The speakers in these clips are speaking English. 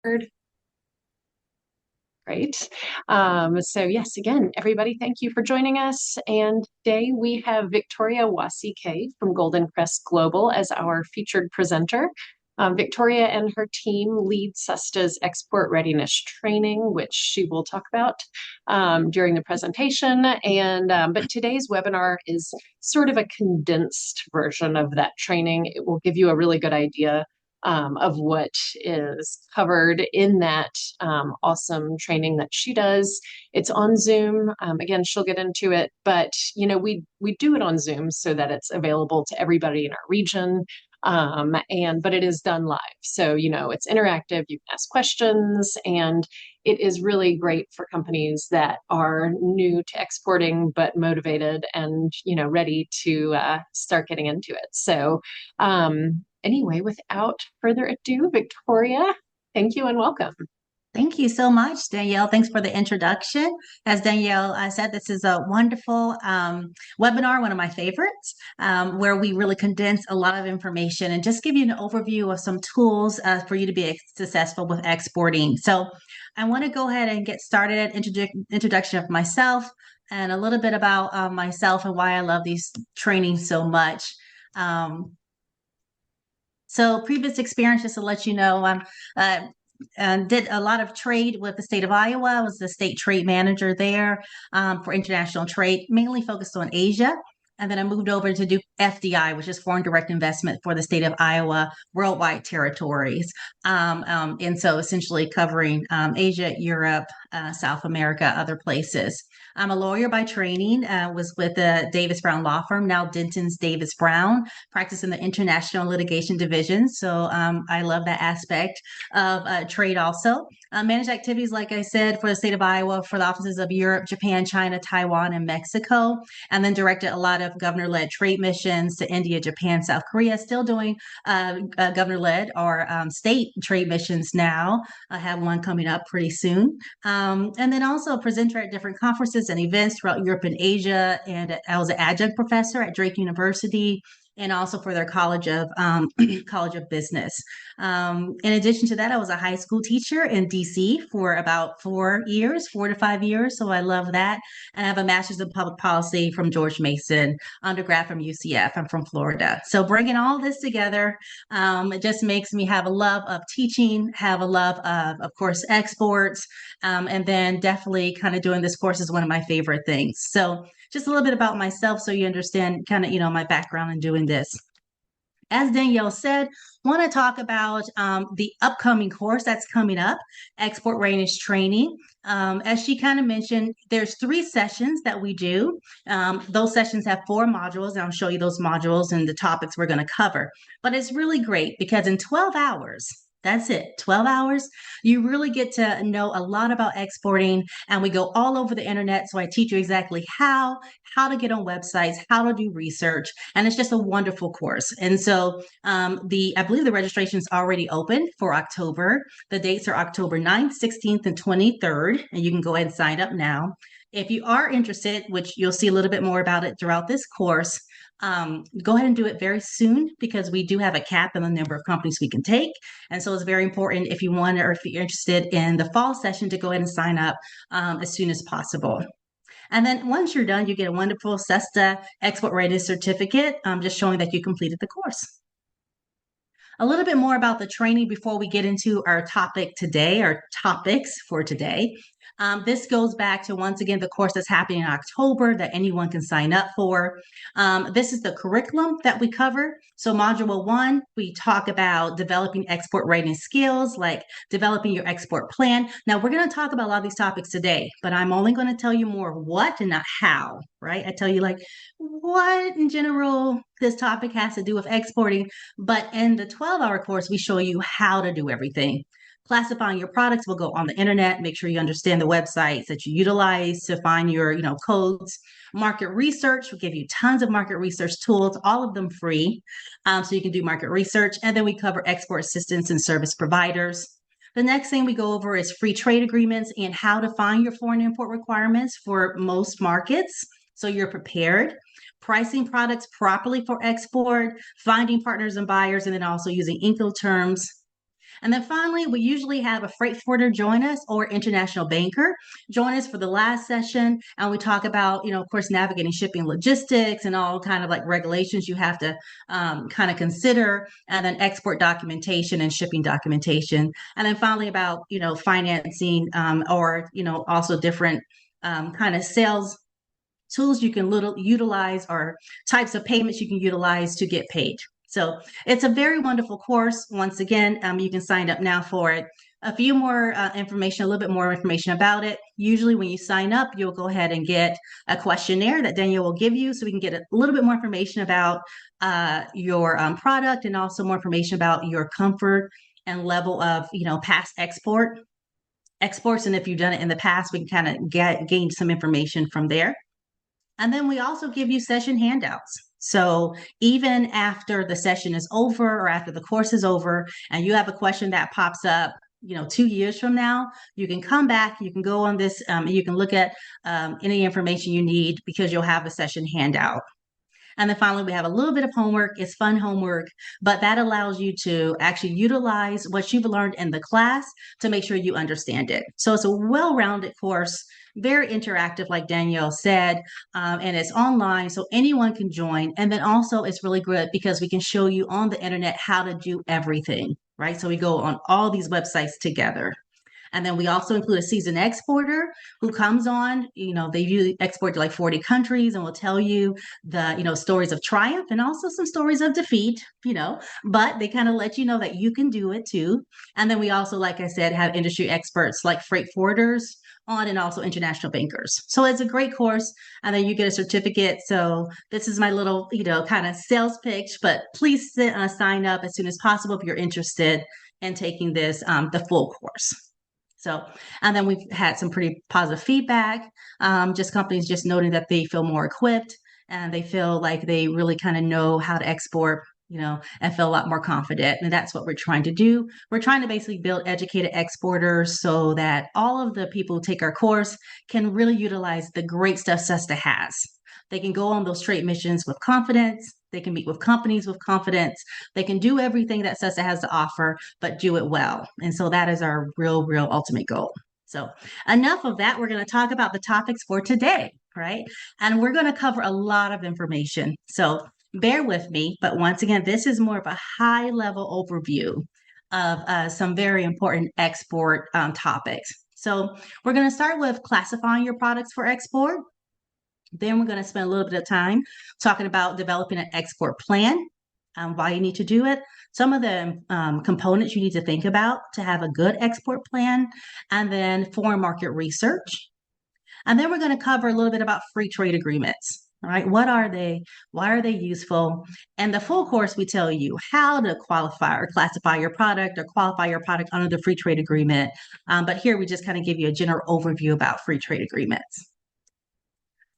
Great. So yes, again, everybody, thank you for joining us. And today we have Victoria Wasike from Golden Crest Global as our featured presenter. Victoria and her team lead SESTA's export readiness training, which she will talk about during the presentation. But today's webinar is sort of a condensed version of that training. It will give you a really good idea of what is covered in that awesome training that she does. It's on Zoom. Again, she'll get into it, but we do it on Zoom so that it's available to everybody in our region. But it is done live. So, it's interactive. You can ask questions, and it is really great for companies that are new to exporting, but motivated and, ready to start getting into it. So, anyway, without further ado, Victoria, thank you and welcome. Thank you so much, Danielle. Thanks for the introduction. As Danielle said, this is a wonderful webinar, one of my favorites, where we really condense a lot of information and just give you an overview of some tools for you to be successful with exporting. So I want to go ahead and get started, introduction of myself and a little bit about myself and why I love these trainings so much. So previous experience, just to let you know, I'm did a lot of trade with the state of Iowa. I was the state trade manager there for international trade, mainly focused on Asia. And then I moved over to do FDI, which is foreign direct investment for the state of Iowa, worldwide territories. And so essentially covering Asia, Europe, South America, other places. I'm a lawyer by training, was with the Davis Brown law firm, now Dentons Davis Brown, practice in the international litigation division. So I love that aspect of trade also. Managed activities, like I said, for the state of Iowa, for the offices of Europe, Japan, China, Taiwan, and Mexico, and then directed a lot of governor-led trade missions to India, Japan, South Korea, still doing governor-led or state trade missions now. I have one coming up pretty soon. And then also a presenter at different conferences and events throughout Europe and Asia. And I was an adjunct professor at Drake University and also for their College of College of Business. In addition to that, I was a high school teacher in DC for about 4 years, 4 to 5 years. So I love that. And I have a master's in public policy from George Mason, undergrad from UCF. I'm from Florida. So bringing all this together, it just makes me have a love of teaching, have a love of course, exports, and then definitely kind of doing this course is one of my favorite things. So just a little bit about myself so you understand kind of, my background in doing this. As Danielle said, want to talk about the upcoming course that's coming up, Export Readiness Training. As she kind of mentioned, there's 3 sessions that we do. Those sessions have 4 modules, and I'll show you those modules and the topics we're going to cover. But it's really great because in 12 hours, that's it. 12 hours. You really get to know a lot about exporting, and we go all over the internet. So I teach you exactly how to get on websites, how to do research, and it's just a wonderful course. And so I believe the registration is already open for October. The dates are October 9th, 16th, and 23rd, and you can go ahead and sign up now. If you are interested, which you'll see a little bit more about it throughout this course, go ahead and do it very soon because we do have a cap in the number of companies we can take. And so it's very important if you want or if you're interested in the fall session to go ahead and sign up as soon as possible. And then once you're done, you get a wonderful SESTA Export Readiness Certificate, just showing that you completed the course. A little bit more about the training before we get into our topic today, our topics for today. This goes back to, once again, the course that's happening in October that anyone can sign up for. This is the curriculum that we cover. So Module 1, we talk about developing export readiness skills, like developing your export plan. Now, we're going to talk about a lot of these topics today, but I'm only going to tell you more what and not how, right? I tell you like what in general this topic has to do with exporting, but in the 12-hour course, we show you how to do everything. Classifying your products will go on the internet. Make sure you understand the websites that you utilize to find your, codes. Market research will give you tons of market research tools, all of them free, so you can do market research. And then we cover export assistance and service providers. The next thing we go over is free trade agreements and how to find your foreign import requirements for most markets, so you're prepared. Pricing products properly for export, finding partners and buyers, and then also using Incoterms. And then finally, we usually have a freight forwarder join us or international banker join us for the last session. And we talk about, of course, navigating shipping logistics and all kind of like regulations you have to kind of consider, and then export documentation and shipping documentation. And then finally about, financing or, also different kind of sales tools you can utilize or types of payments you can utilize to get paid. So it's a very wonderful course. Once again, you can sign up now for it. A few more information, a little bit more information about it. Usually when you sign up, you'll go ahead and get a questionnaire that Danielle will give you so we can get a little bit more information about your product, and also more information about your comfort and level of, past exports. And if you've done it in the past, we can kind of gain some information from there. And then we also give you session handouts. So even after the session is over or after the course is over and you have a question that pops up, 2 years from now, you can come back, you can go on this, you can look at any information you need because you'll have a session handout. And then finally, we have a little bit of homework. It's fun homework, but that allows you to actually utilize what you've learned in the class to make sure you understand it. So it's a well-rounded course, very interactive, like Danielle said, and it's online, so anyone can join. And then also it's really good because we can show you on the internet how to do everything, right? So we go on all these websites together. And then we also include a seasoned exporter who comes on, they usually export to like 40 countries and will tell you the, stories of triumph and also some stories of defeat, but they kind of let you know that you can do it too. And then we also, like I said, have industry experts like freight forwarders on, and also international bankers. So it's a great course. And then you get a certificate. So this is my little, kind of sales pitch, but please sign up as soon as possible if you're interested in taking this, the full course. So, and then we've had some pretty positive feedback, just companies just noting that they feel more equipped and they feel like they really kind of know how to export, and feel a lot more confident. And that's what we're trying to do. We're trying to basically build educated exporters so that all of the people who take our course can really utilize the great stuff SESTA has. They can go on those trade missions with confidence. They can meet with companies with confidence. They can do everything that SESTA has to offer, but do it well. And so that is our real ultimate goal. So enough of that. We're going to talk about the topics for today, right? And we're going to cover a lot of information. So bear with me. But once again, this is more of a high level overview of some very important export topics. So we're going to start with classifying your products for export. Then we're going to spend a little bit of time talking about developing an export plan, why you need to do it, some of the components you need to think about to have a good export plan, and then foreign market research. And then we're going to cover a little bit about free trade agreements. All right, what are they? Why are they useful? And the full course, we tell you how to qualify or classify your product or qualify your product under the free trade agreement. But here we just kind of give you a general overview about free trade agreements.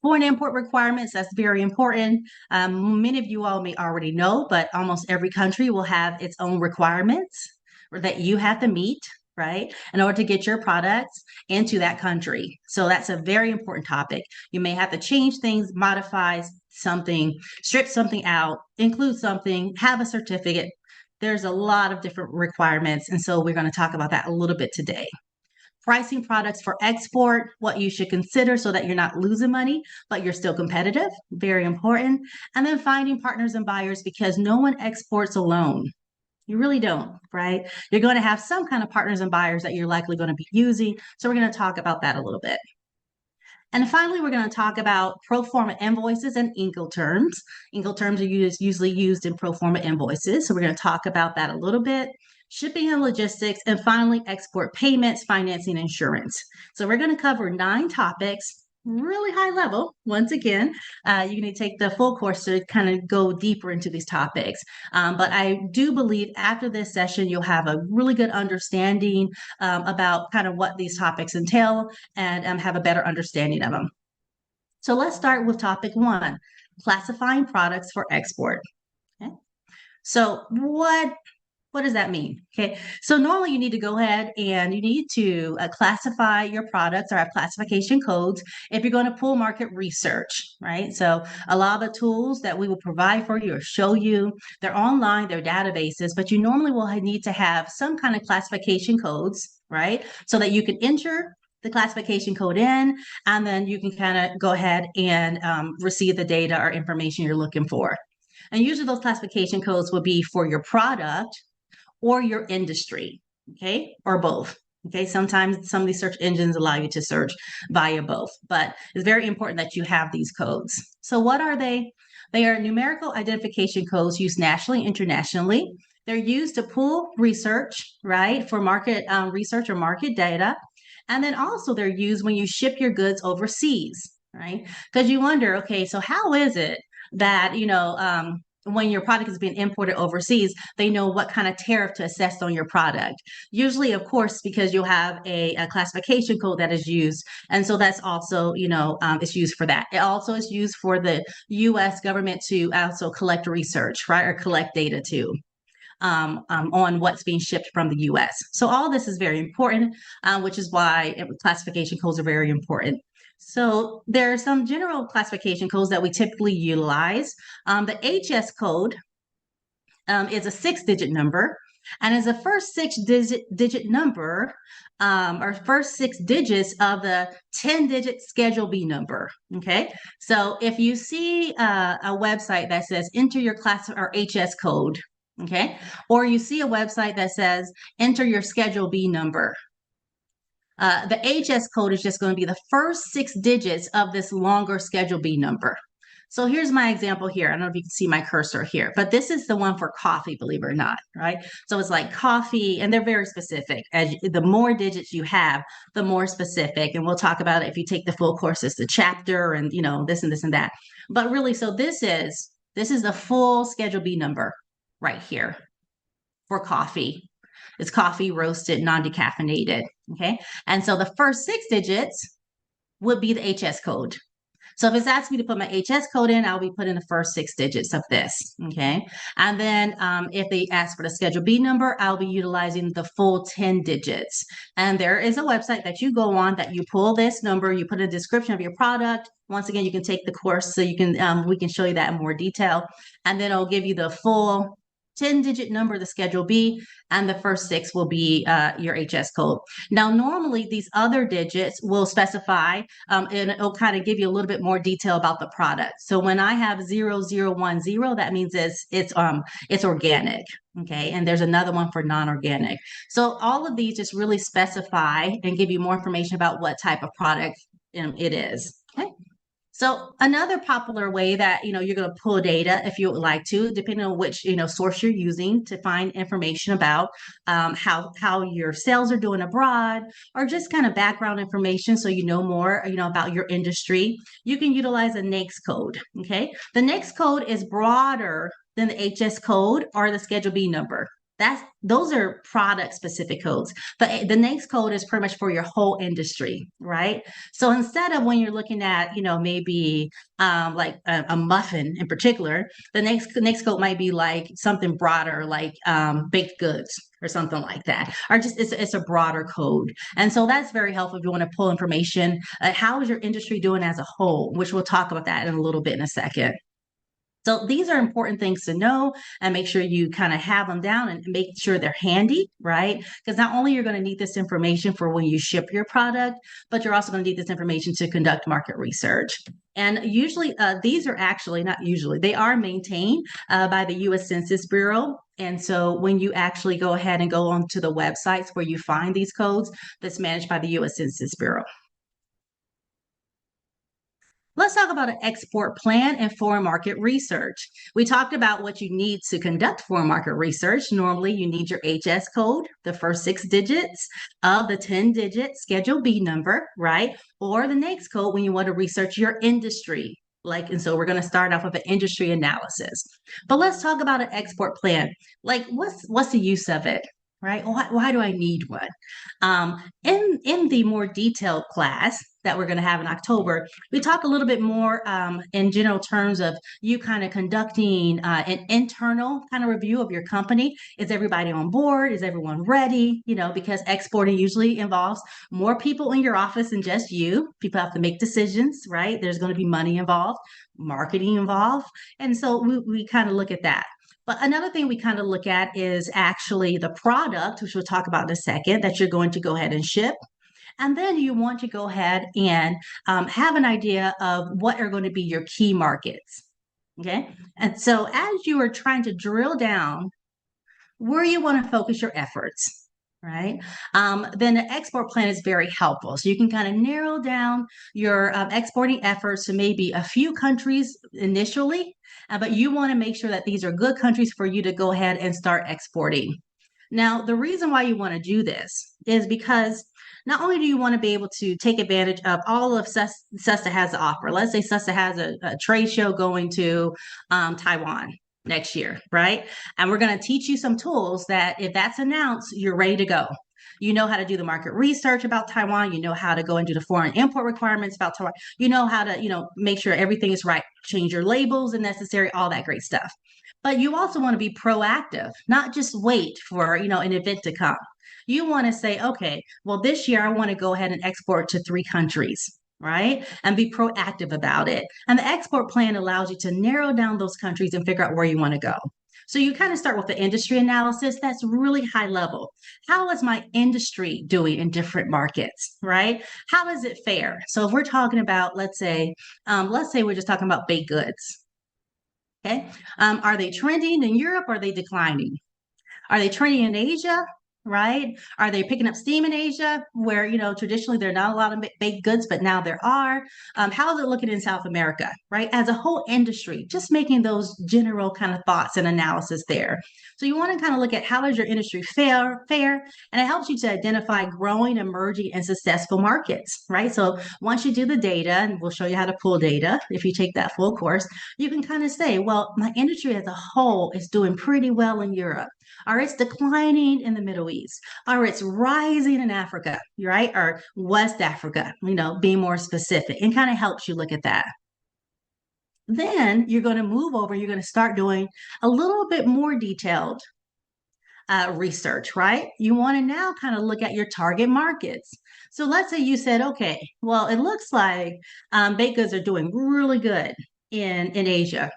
Foreign import requirements, that's very important. Many of you all may already know, but almost every country will have its own requirements that you have to meet, right, in order to get your products into that country. So that's a very important topic. You may have to change things, modify something, strip something out, include something, have a certificate. There's a lot of different requirements. And so we're going to talk about that a little bit today. Pricing products for export, what you should consider so that you're not losing money, but you're still competitive, very important. And then finding partners and buyers, because no one exports alone. You really don't, right? You're going to have some kind of partners and buyers that you're likely going to be using. So we're going to talk about that a little bit. And finally, we're going to talk about pro forma invoices and Incoterms. Incoterms are usually used in pro forma invoices. So we're going to talk about that a little bit. Shipping and logistics, and finally, export payments, financing, insurance. So we're going to cover 9 topics, really high level. Once again, you need to take the full course to kind of go deeper into these topics. But I do believe after this session, you'll have a really good understanding about kind of what these topics entail and have a better understanding of them. So let's start with topic 1, classifying products for export. Okay. So what What does that mean? Okay, so normally you need to go ahead and you need to classify your products or have classification codes if you're going to pull market research, right? So a lot of the tools that we will provide for you or show you, they're online, they're databases, but you normally will need to have some kind of classification codes, right? So that you can enter the classification code in, and then you can kind of go ahead and receive the data or information you're looking for. And usually those classification codes will be for your product or your industry, okay, or both. Okay, sometimes some of these search engines allow you to search via both, but it's very important that you have these codes. So, what are they? They are numerical identification codes used nationally, internationally. They're used to pull research, right, for market research or market data. And then also they're used when you ship your goods overseas, right? Because you wonder, okay, so how is it that, when your product is being imported overseas, they know what kind of tariff to assess on your product. Usually, of course, because you'll have a classification code that is used. And so that's also, it's used for that. It also is used for the US government to also collect research, right? Or collect data too. On what's being shipped from the US. So all this is very important, which is why classification codes are very important. So there are some general classification codes that we typically utilize. The HS code is a 6-digit number, and is the first six-digit number or first 6 digits of the 10-digit Schedule B number. Okay, so if you see a website that says enter your class or HS code, okay, or you see a website that says enter your Schedule B number, the HS code is just going to be the first 6 digits of this longer Schedule B number. So here's my example here. I don't know if you can see my cursor here, but this is the one for coffee, believe it or not, right? So it's like coffee, and they're very specific. The more digits you have, the more specific. And we'll talk about it if you take the full course, it's the chapter and, this and this and that. But really, so this is the full Schedule B number right here for coffee. It's coffee roasted, non-decaffeinated. Okay. And so the first 6 digits would be the HS code. So if it's asking me to put my HS code in, I'll be putting the first 6 digits of this. Okay. And then if they ask for the Schedule B number, I'll be utilizing the full 10 digits. And there is a website that you go on that you pull this number, you put a description of your product. Once again, you can take the course so you can we can show you that in more detail. And then it'll give you the full 10-digit number, the Schedule B, and the first 6 will be your HS code. Now, normally these other digits will specify, and it'll kind of give you a little bit more detail about the product. So when I have 0010, that means it's organic. Okay, and there's another one for non-organic. So all of these just really specify and give you more information about what type of product it is. Okay. So another popular way that you're going to pull data, if you would like to, depending on which source you're using to find information about how your sales are doing abroad, or just kind of background information, so you know more about your industry. You can utilize a NAICS code. Okay, the NAICS code is broader than the HS code or the Schedule B number. Those are product specific codes. But the NAICS code is pretty much for your whole industry, right? So instead of when you're looking at, maybe like a muffin in particular, the NAICS code might be like something broader, like baked goods or something like that, or just it's a broader code. And so that's very helpful if you want to pull information. How is your industry doing as a whole? Which we'll talk about that in a little bit in a second. So these are important things to know, and make sure you kind of have them down and make sure they're handy, right? Because not only you're going to need this information for when you ship your product, but you're also going to need this information to conduct market research. And usually these are actually, not usually, they are maintained by the U.S. Census Bureau. And so when you actually go ahead and go onto the websites where you find these codes, that's managed by the U.S. Census Bureau. Let's talk about an export plan and foreign market research. We talked about what you need to conduct foreign market research. Normally, you need your HS code, the first 6 digits of the 10-digit Schedule B number, right? Or the NAICS code when you want to research your industry. And so we're going to start off with an industry analysis. But let's talk about an export plan. What's the use of it? right? Why do I need one? In the more detailed class that we're going to have in October, we talk a little bit more in general terms of you kind of conducting an internal kind of review of your company. Is everybody on board? Is everyone ready? You know, because exporting usually involves more people in your office than just you. People have to make decisions, right? There's going to be money involved, marketing involved. And so we kind of look at that. But another thing we kind of look at is actually the product, which we'll talk about in a second, that you're going to go ahead and ship. And then you want to go ahead and have an idea of what are going to be your key markets. Okay. And so as you are trying to drill down where you want to focus your efforts, right? Then the export plan is very helpful. So you can kind of narrow down your exporting efforts to maybe a few countries initially, but you want to make sure that these are good countries for you to go ahead and start exporting. Now, the reason why you want to do this is because not only do you want to be able to take advantage of all of SESTA has to offer. Let's say SESTA has a trade show going to Taiwan next year, right? And we're going to teach you some tools that if that's announced, you're ready to go. You know how to do the market research about Taiwan. You know how to go and do the foreign import requirements about Taiwan. You know how to, make sure everything is right, change your labels if necessary, all that great stuff. But you also want to be proactive, not just wait for, an event to come. You want to say, okay, well, this year I want to go ahead and export to 3 countries, right? And be proactive about it. And the export plan allows you to narrow down those countries and figure out where you want to go. So you kind of start with the industry analysis. That's really high level. How is my industry doing in different markets, right? How does it fare? So if we're talking about, let's say we're just talking about baked goods. Okay. Are they trending in Europe? Or are they declining? Are they trending in Asia? Right? Are they picking up steam in Asia where, traditionally there are not a lot of baked goods, but now there are? How is it looking in South America? Right? As a whole industry, just making those general kind of thoughts and analysis there. So you want to kind of look at how does your industry fare, and it helps you to identify growing, emerging, and successful markets, right? So once you do the data, and we'll show you how to pull data if you take that full course, you can kind of say, well, my industry as a whole is doing pretty well in Europe, or it's declining in the Middle East, or it's rising in Africa, right? Or West Africa, be more specific, and kind of helps you look at that. Then you're going to move over, you're going to start doing a little bit more detailed research, right? You want to now kind of look at your target markets. So let's say you said, okay, well, it looks like baked goods are doing really good in Asia,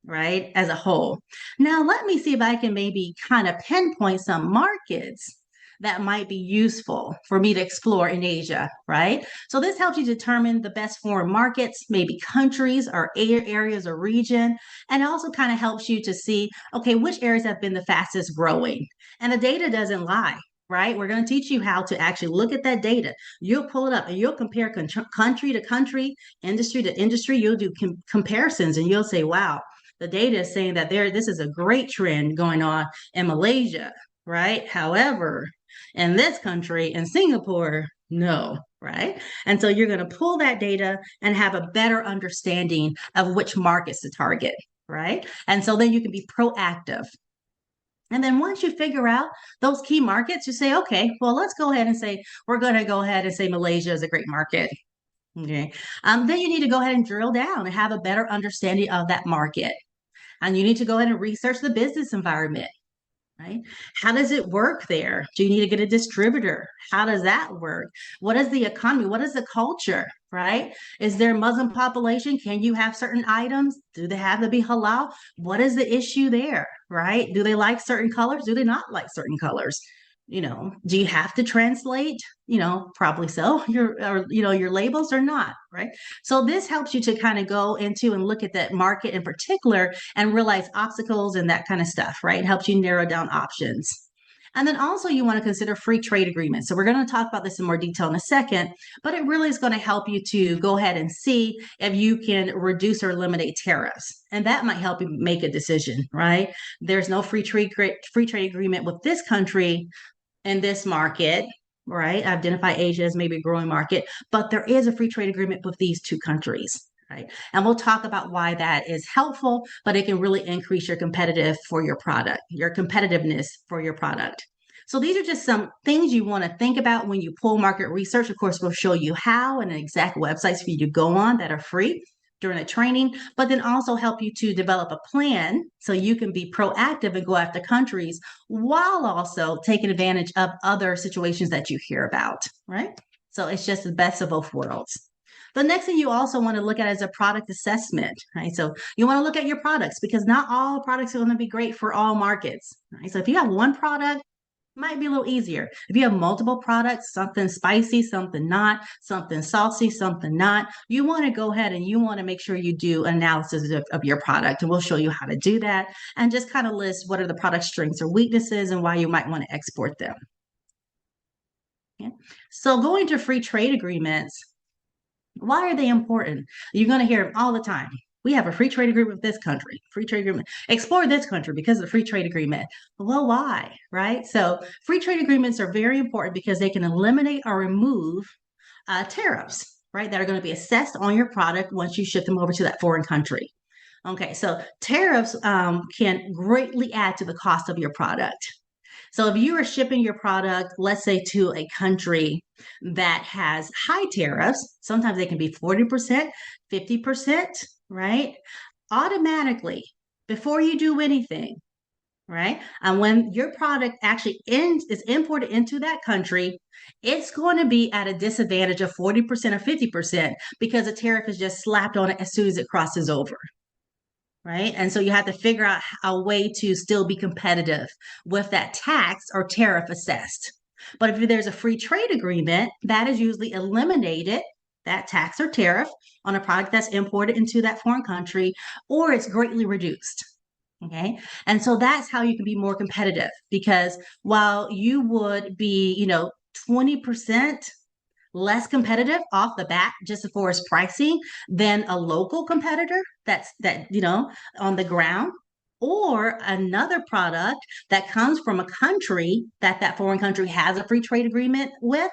right, as a whole. Now, let me see if I can maybe kind of pinpoint some markets that might be useful for me to explore in Asia, right? So this helps you determine the best foreign markets, maybe countries or areas or region, and it also kind of helps you to see, okay, which areas have been the fastest growing. And the data doesn't lie, right? We're going to teach you how to actually look at that data. You'll pull it up and you'll compare country to country, industry to industry. You'll do comparisons and you'll say, wow, the data is saying that this is a great trend going on in Malaysia, right? However, in this country, in Singapore, no, right? And so you're going to pull that data and have a better understanding of which markets to target, right? And so then you can be proactive. And then once you figure out those key markets, you say, okay, well, let's go ahead and say, we're going to go ahead and say Malaysia is a great market. Okay. Then you need to go ahead and drill down and have a better understanding of that market. And you need to go ahead and research the business environment, right? How does it work there? Do you need to get a distributor? How does that work? What is the economy? What is the culture, right? Is there a Muslim population? Can you have certain items? Do they have to be halal? What is the issue there, right? Do they like certain colors? Do they not like certain colors? Do you have to translate? Probably so. Your labels or not, right? So this helps you to kind of go into and look at that market in particular and realize obstacles and that kind of stuff, right? It helps you narrow down options. And then also you want to consider free trade agreements. So we're going to talk about this in more detail in a second, but it really is going to help you to go ahead and see if you can reduce or eliminate tariffs. And that might help you make a decision, right? There's no free trade agreement with this country in this market, right? Identify Asia as maybe a growing market, but there is a free trade agreement with these 2 countries. Right. And we'll talk about why that is helpful, but it can really increase your competitiveness for your product. So these are just some things you want to think about when you pull market research. Of course, we'll show you how and exact websites for you to go on that are free during the training, but then also help you to develop a plan so you can be proactive and go after countries while also taking advantage of other situations that you hear about, right? So it's just the best of both worlds. The next thing you also want to look at is a product assessment, right? So you want to look at your products because not all products are going to be great for all markets, right? So if you have one product, it might be a little easier. If you have multiple products, something spicy, something not, something saucy, something not, you want to go ahead and you want to make sure you do analysis of your product. And we'll show you how to do that and just kind of list what are the product strengths or weaknesses and why you might want to export them. Okay. So going to free trade agreements, why are they important? You're going to hear them all the time. We have a free trade agreement with this country, free trade agreement. Explore this country because of the free trade agreement. Well, why? Right? So, free trade agreements are very important because they can eliminate or remove tariffs, right? That are going to be assessed on your product once you ship them over to that foreign country. Okay, so tariffs can greatly add to the cost of your product. So if you are shipping your product, let's say to a country that has high tariffs, sometimes they can be 40%, 50%, right? Automatically, before you do anything, right? And when your product actually is imported into that country, it's going to be at a disadvantage of 40% or 50% because the tariff is just slapped on it as soon as it crosses over, right? And so you have to figure out a way to still be competitive with that tax or tariff assessed. But if there's a free trade agreement, that is usually eliminated, that tax or tariff on a product that's imported into that foreign country, or it's greatly reduced. Okay. And so that's how you can be more competitive because while you would be, 20% less competitive off the bat just as far as pricing than a local competitor on the ground or another product that comes from a country that foreign country has a free trade agreement with.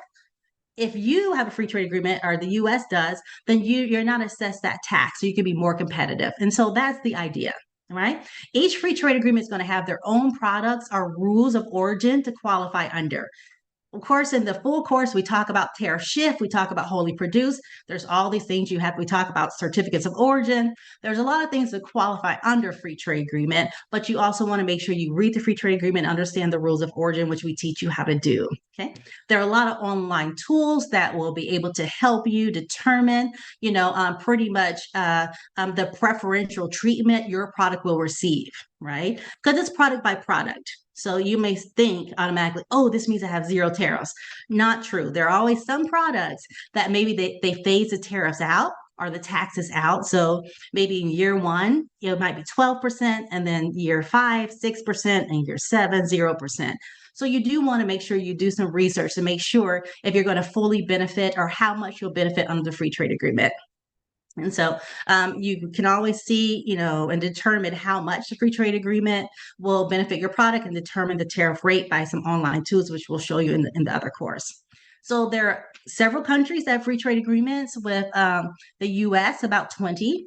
If you have a free trade agreement or the US does, then you're not assessed that tax, so you can be more competitive. And so that's the idea. Right? Each free trade agreement is going to have their own products or rules of origin to qualify under. Of course, in the full course, we talk about tariff shift, we talk about wholly produced. There's all these things we talk about certificates of origin. There's a lot of things that qualify under free trade agreement, but you also want to make sure you read the free trade agreement and understand the rules of origin, which we teach you how to do. Okay. There are a lot of online tools that will be able to help you determine, pretty much the preferential treatment your product will receive, right? Because it's product by product. So you may think automatically, oh, this means I have zero tariffs. Not true. There are always some products that maybe they phase the tariffs out or the taxes out. So maybe in year one, it might be 12%, and then year 5, 6%, and year 7, 0%. So you do want to make sure you do some research to make sure if you're going to fully benefit or how much you'll benefit under the free trade agreement. And so you can always see, and determine how much the free trade agreement will benefit your product and determine the tariff rate by some online tools, which we'll show you in the other course. So there are several countries that have free trade agreements with the US, about 20.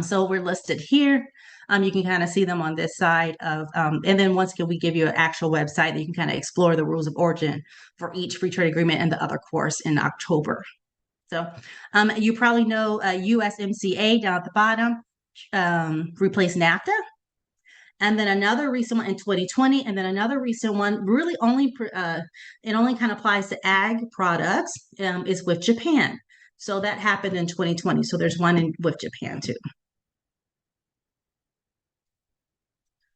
So we're listed here. You can kind of see them on this side of, and then once again, we give you an actual website that you can kind of explore the rules of origin for each free trade agreement and the other course in October. So you probably know USMCA down at the bottom replaced NAFTA. And then another recent one in 2020, and then another recent one really it only kind of applies to ag products is with Japan. So that happened in 2020. So there's one with Japan too.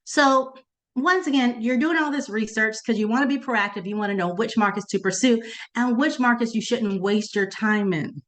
So once again, you're doing all this research because you want to be proactive. You want to know which markets to pursue and which markets you shouldn't waste your time in,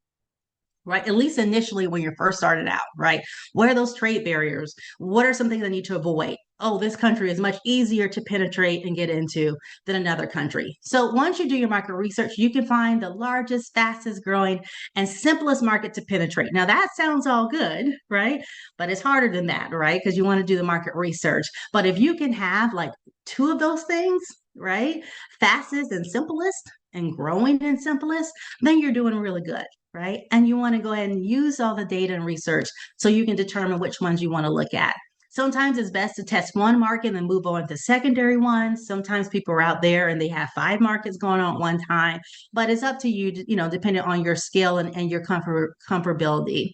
right? At least initially when you're first started out, right? What are those trade barriers? What are some things I need to avoid? Oh, this country is much easier to penetrate and get into than another country. So once you do your market research, you can find the largest, fastest growing, and simplest market to penetrate. Now that sounds all good, right? But it's harder than that, right? Because you want to do the market research. But if you can have like 2 of those things, right? Fastest and simplest and growing and simplest, then you're doing really good. Right. And you want to go ahead and use all the data and research so you can determine which ones you want to look at. Sometimes it's best to test one market and then move on to secondary ones. Sometimes people are out there and they have 5 markets going on at one time, but it's up to you, depending on your skill and your comfortability.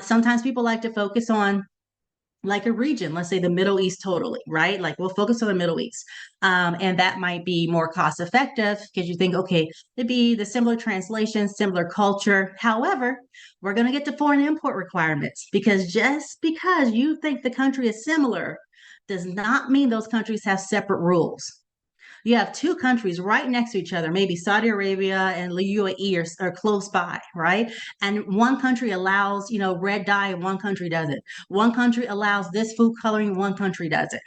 Sometimes people like to focus on like a region, let's say the Middle East totally, right? Like we'll focus on the Middle East. And that might be more cost effective because you think, okay, it'd be the similar translation, similar culture. However, we're going to get to foreign import requirements because just because you think the country is similar does not mean those countries have separate rules. You have 2 countries right next to each other, maybe Saudi Arabia and the UAE are close by, right? And one country allows, red dye and one country doesn't. One country allows this food coloring, one country doesn't.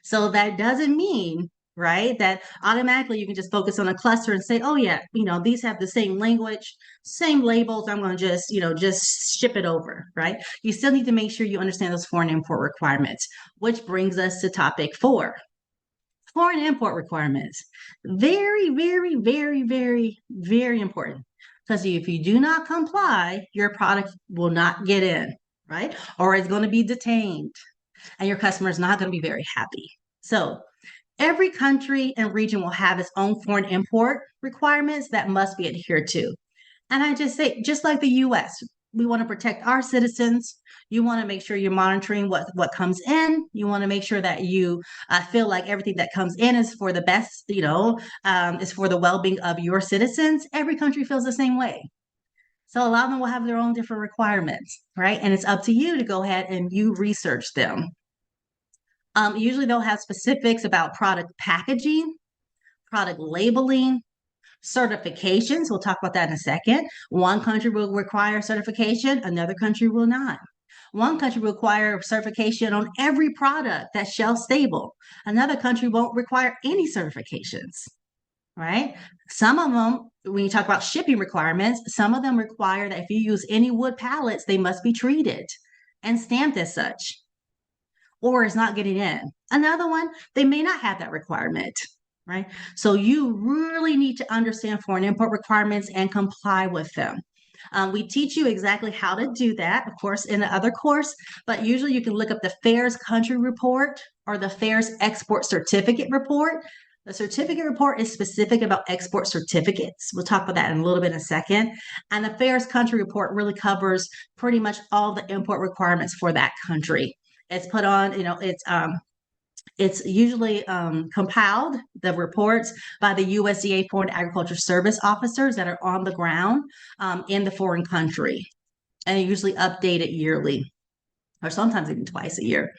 So that doesn't mean, right, that automatically you can just focus on a cluster and say, oh yeah, these have the same language, same labels. I'm going to just ship it over, right? You still need to make sure you understand those foreign import requirements, which brings us to topic 4. Foreign import requirements. Very, very, very, very, very important. Because if you do not comply, your product will not get in, right? Or it's going to be detained and your customer is not going to be very happy. So every country and region will have its own foreign import requirements that must be adhered to. And I just say, just like the US, we want to protect our citizens. You want to make sure you're monitoring what comes in. You want to make sure that you feel like everything that comes in is for the best, is for the well-being of your citizens. Every country feels the same way. So a lot of them will have their own different requirements, right? And it's up to you to go ahead and you research them. Usually they'll have specifics about product packaging, product labeling, certifications. We'll talk about that in a second. One country will require certification, another country will not. One country will require certification on every product that's shelf stable. Another country won't require any certifications, right? Some of them, when you talk about shipping requirements, some of them require that if you use any wood pallets, they must be treated and stamped as such, or it's not getting in. Another one, they may not have that requirement, right? So you really need to understand foreign import requirements and comply with them. We teach you exactly how to do that, of course, in the other course, but usually you can look up the FAIR's country report or the FAIR's export certificate report. The certificate report is specific about export certificates. We'll talk about that in a little bit in a second. And the FAIR's country report really covers pretty much all the import requirements for that country. It's put on, it's usually compiled, the reports, by the USDA Foreign Agriculture Service officers that are on the ground in the foreign country. And they usually update it yearly, or sometimes even twice a year.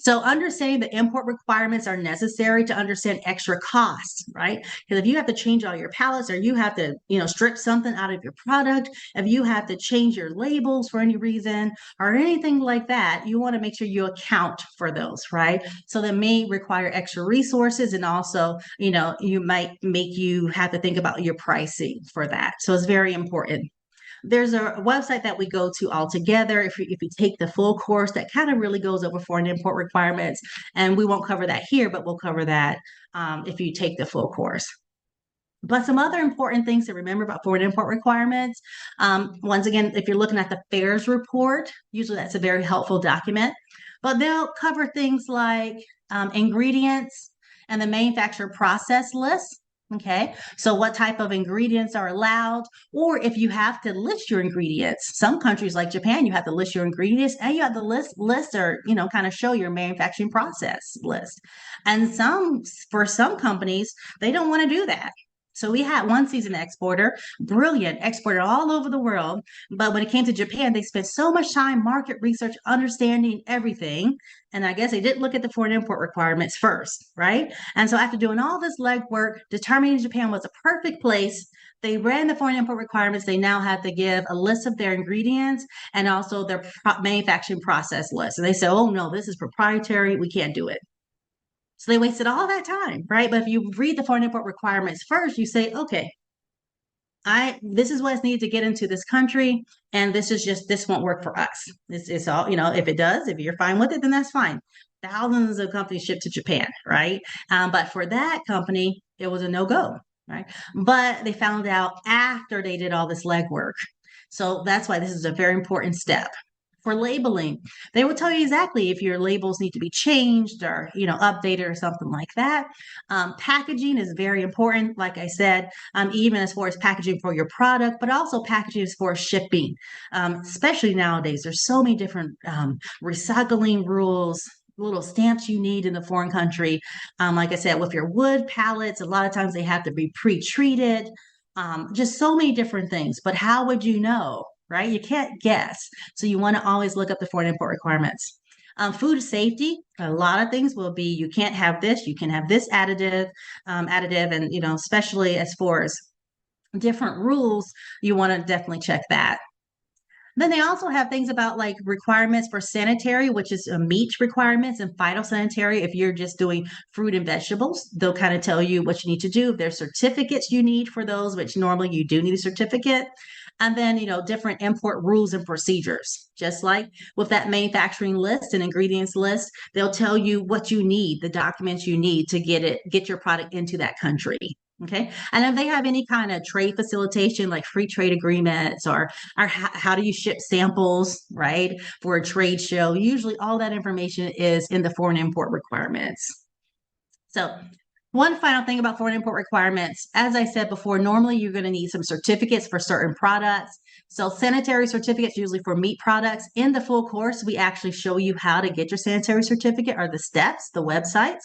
So understanding the import requirements are necessary to understand extra costs, right? Because if you have to change all your pallets or you have to, strip something out of your product, if you have to change your labels for any reason or anything like that, you want to make sure you account for those, right? So that may require extra resources and also, you might make you have to think about your pricing for that. So it's very important. There's a website that we go to all together if you take the full course that kind of really goes over foreign import requirements. And we won't cover that here, but we'll cover that if you take the full course. But some other important things to remember about foreign import requirements. Once again, if you're looking at the FAIR's report, usually that's a very helpful document. But they'll cover things like ingredients and the manufacturer process list. Okay, so what type of ingredients are allowed, or if you have to list your ingredients. Some countries like Japan, you have to list your ingredients and you have to list or, kind of show your manufacturing process list. And for some companies, they don't want to do that. So we had one seasoned exporter, brilliant exporter all over the world. But when it came to Japan, they spent so much time market research, understanding everything. And I guess they didn't look at the foreign import requirements first, right? And so after doing all this legwork, determining Japan was a perfect place, they ran the foreign import requirements. They now had to give a list of their ingredients and also their manufacturing process list. And they said, oh no, this is proprietary. We can't do it. So they wasted all that time, right? But if you read the foreign import requirements first, you say, okay, this is what's needed to get into this country, and this won't work for us. It's all, if it does, if you're fine with it, then that's fine. Thousands of companies ship to Japan, right? But for that company, it was a no-go, right? But they found out after they did all this legwork. So that's why this is a very important step. For labeling, they will tell you exactly if your labels need to be changed or updated or something like that. Packaging is very important, like I said, even as far as packaging for your product, but also packaging as far as shipping. Especially nowadays, there's so many different recycling rules, little stamps you need in the foreign country. Like I said, with your wood pallets, a lot of times they have to be pre-treated. Just so many different things. But how would you know, right? You can't guess. So you want to always look up the foreign import requirements. Food safety, a lot of things will be you can't have this, you can have this additive, and especially as far as different rules, you want to definitely check that. Then they also have things about like requirements for sanitary, which is meat requirements, and phytosanitary. If you're just doing fruit and vegetables, they'll kind of tell you what you need to do. If there's certificates you need for those, which normally you do need a certificate. And then, different import rules and procedures. Just like with that manufacturing list and ingredients list, they'll tell you what you need, the documents you need to get your product into that country. Okay. And if they have any kind of trade facilitation, like free trade agreements or how do you ship samples, right, for a trade show, usually all that information is in the foreign import requirements. So one final thing about foreign import requirements, as I said before, normally you're going to need some certificates for certain products. So sanitary certificates, usually for meat products. In the full course, we actually show you how to get your sanitary certificate, or the steps, the websites.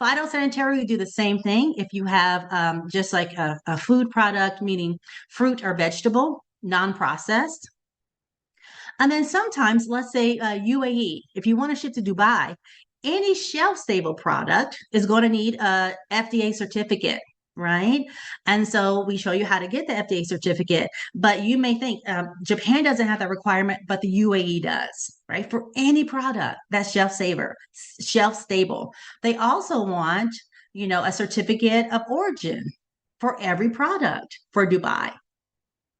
Phytosanitary, we do the same thing. If you have just like a food product, meaning fruit or vegetable, non-processed. And then sometimes, let's say UAE, if you want to ship to Dubai, any shelf stable product is going to need a FDA certificate, right? And so we show you how to get the FDA certificate. But you may think Japan doesn't have that requirement, but the UAE does, right? For any product that's shelf stable. They also want, a certificate of origin for every product for Dubai,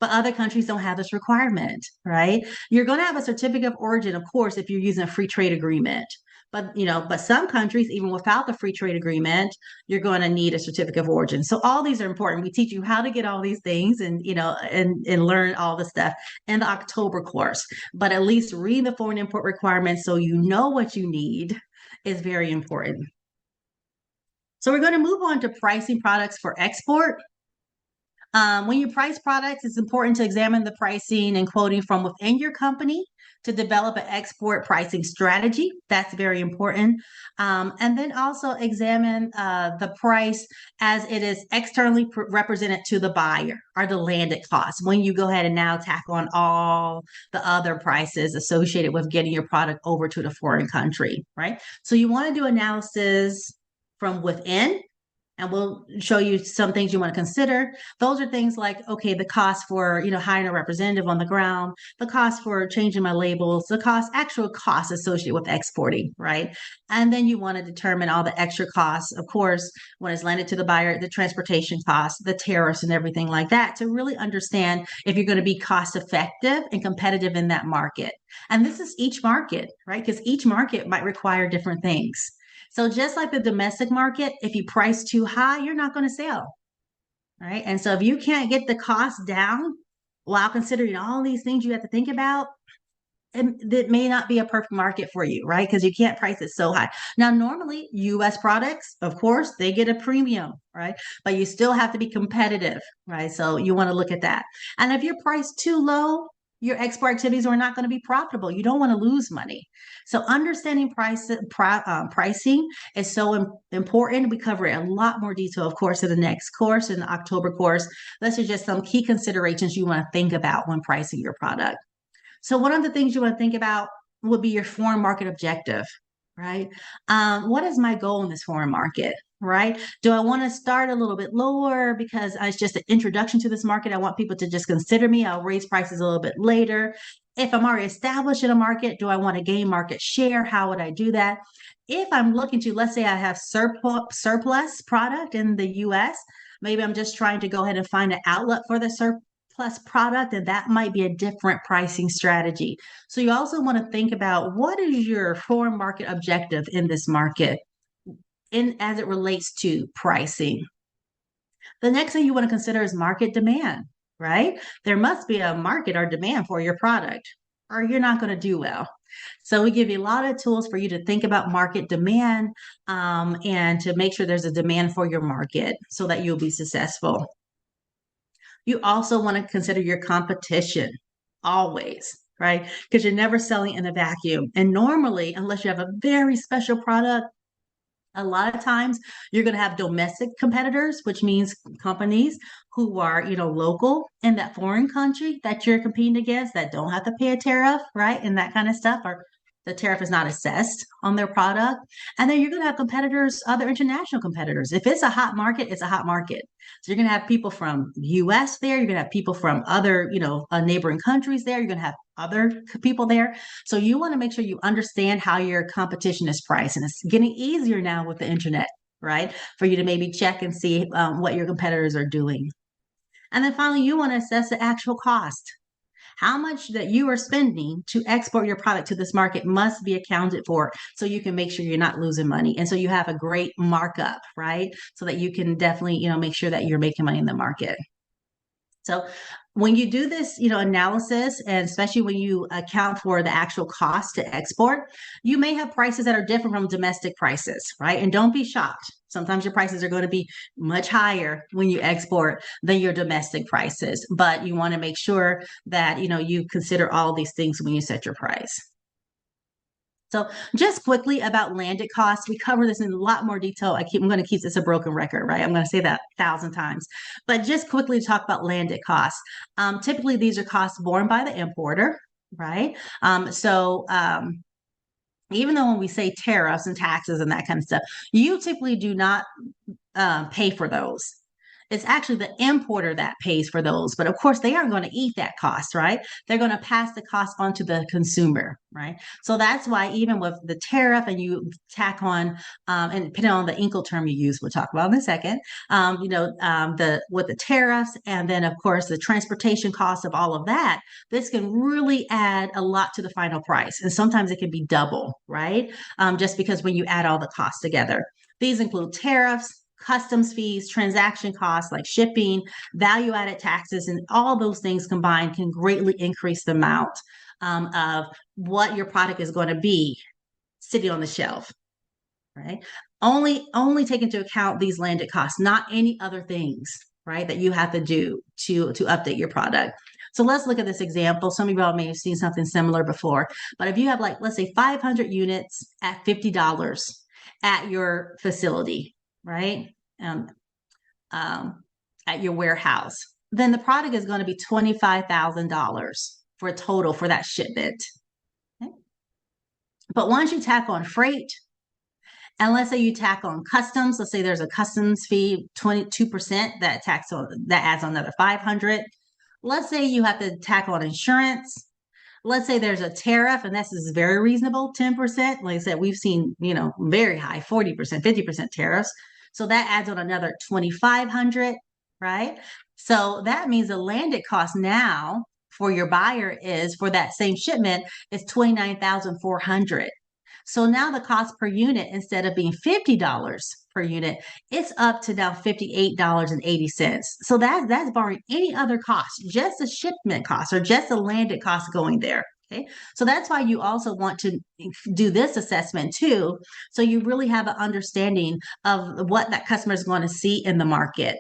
but other countries don't have this requirement, right? You're going to have a certificate of origin, of course, if you're using a free trade agreement. But some countries, even without the free trade agreement, you're going to need a certificate of origin. So all these are important. We teach you how to get all these things and learn all the stuff in the October course. But at least read the foreign import requirements so you know what you need is very important. So we're going to move on to pricing products for export. When you price products, it's important to examine the pricing and quoting from within your company to develop an export pricing strategy. That's very important. And then also examine the price as it is externally represented to the buyer, or the landed cost, when you go ahead and now tack on all the other prices associated with getting your product over to the foreign country, right? So you want to do analysis from within, and we'll show you some things you want to consider. Those are things like, okay, the cost for, hiring a representative on the ground, the cost for changing my labels, actual costs associated with exporting, right? And then you want to determine all the extra costs, of course, when it's landed to the buyer, the transportation costs, the tariffs and everything like that, to really understand if you're going to be cost effective and competitive in that market. And this is each market, right? Because each market might require different things. So just like the domestic market, if you price too high, you're not going to sell, right? And so if you can't get the cost down while considering all these things you have to think about, that may not be a perfect market for you, right? Because you can't price it so high. Now, normally US products, of course, they get a premium, right? But you still have to be competitive, right? So you want to look at that. And if you're priced too low, your export activities are not going to be profitable. You don't want to lose money. So understanding pricing is so important. We cover it in a lot more detail, of course, in the next course, in the October course. Those are just some key considerations you want to think about when pricing your product. So one of the things you want to think about would be your foreign market objective, right? What is my goal in this foreign market, right? Do I want to start a little bit lower because it's just an introduction to this market? I want people to just consider me. I'll raise prices a little bit later. If I'm already established in a market, do I want to gain market share? How would I do that? If I'm looking to, let's say I have surplus product in the US, maybe I'm just trying to go ahead and find an outlet for the surplus product, and that might be a different pricing strategy. So you also want to think about what is your foreign market objective in this market as it relates to pricing. The next thing you want to consider is market demand, right? There must be a market or demand for your product. or you're not going to do well. So we give you a lot of tools for you to think about market demand, and to make sure there's a demand for your market so that you'll be successful. You also want to consider your competition always, right? Because you're never selling in a vacuum. And normally, unless you have a very special product, a lot of times you're going to have domestic competitors, which means companies who are, local in that foreign country that you're competing against that don't have to pay a tariff, right? And that kind of stuff, or the tariff is not assessed on their product. And then you're going to have competitors, other international competitors. If it's a hot market, it's a hot market. So you're going to have people from US there, you're going to have people from other, neighboring countries there, you're going to have other people there. So you want to make sure you understand how your competition is priced. And it's getting easier now with the internet, right? For you to maybe check and see what your competitors are doing. And then finally, you want to assess the actual cost. How much that you are spending to export your product to this market must be accounted for so you can make sure you're not losing money. And so you have a great markup, right? So that you can definitely, make sure that you're making money in the market. So when you do this, analysis, and especially when you account for the actual cost to export, you may have prices that are different from domestic prices, right? And don't be shocked. Sometimes your prices are going to be much higher when you export than your domestic prices, but you want to make sure that, you consider all these things when you set your price. So just quickly about landed costs, we cover this in a lot more detail. I'm going to keep this a broken record, right? I'm going to say that 1,000 times, but just quickly talk about landed costs. Typically, these are costs borne by the importer, right? Even though when we say tariffs and taxes and that kind of stuff, you typically do not pay for those. It's actually the importer that pays for those. But of course, they aren't going to eat that cost, right? They're going to pass the cost on to the consumer, right? So that's why even with the tariff and you tack on, and depending on the Incoterm you use, we'll talk about in a second, with the tariffs and then of course the transportation costs of all of that, this can really add a lot to the final price. And sometimes it can be double, right? Just because when you add all the costs together. These include tariffs, customs fees, transaction costs like shipping, value added taxes, and all those things combined can greatly increase the amount of what your product is going to be sitting on the shelf, right? Only take into account these landed costs, not any other things, right, that you have to do to update your product. So let's look at this example. Some of y'all may have seen something similar before, but if you have let's say 500 units at $50 at your facility, right? Um, at your warehouse, then the product is going to be $25,000 for a total for that shipment. Okay? But once you tack on freight, and let's say you tack on customs, let's say there's a customs fee, 22% that adds on another 500. Let's say you have to tack on insurance. Let's say there's a tariff, and this is very reasonable, 10%. Like I said, we've seen, very high, 40%, 50% tariffs. So that adds on another 2,500, right? So that means the landed cost now for your buyer is for that same shipment is 29,400. So now the cost per unit, instead of being $50 per unit, it's up to now $58.80. So that's barring any other cost, just the shipment cost or just the landed cost going there. Okay. So that's why you also want to do this assessment too. So you really have an understanding of what that customer is going to see in the market.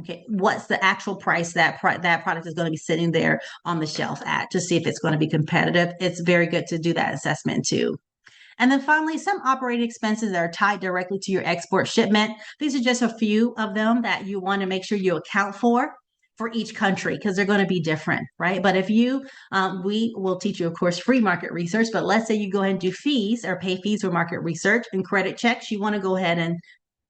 Okay. What's the actual price that product is going to be sitting there on the shelf at, to see if it's going to be competitive. It's very good to do that assessment too. And then finally, some operating expenses that are tied directly to your export shipment. These are just a few of them that you want to make sure you account for each country, because they're going to be different, right? But if we will teach you, of course, free market research, but let's say you go ahead and do fees or pay fees for market research and credit checks, you want to go ahead and,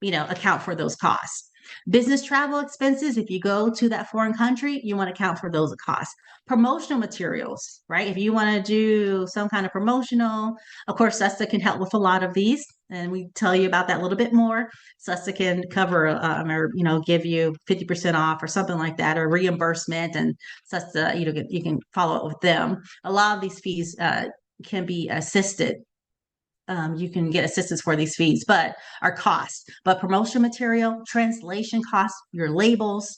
account for those costs. Business travel expenses, if you go to that foreign country, you want to account for those costs. Promotional materials, right? If you want to do some kind of promotional, of course, SESTA can help with a lot of these, and we tell you about that a little bit more. SESTA can cover or give you 50% off or something like that, or reimbursement, and SESTA, you can follow up with them. A lot of these fees can be assisted. You can get assistance for these fees, but our costs. But promotional material, translation costs, your labels,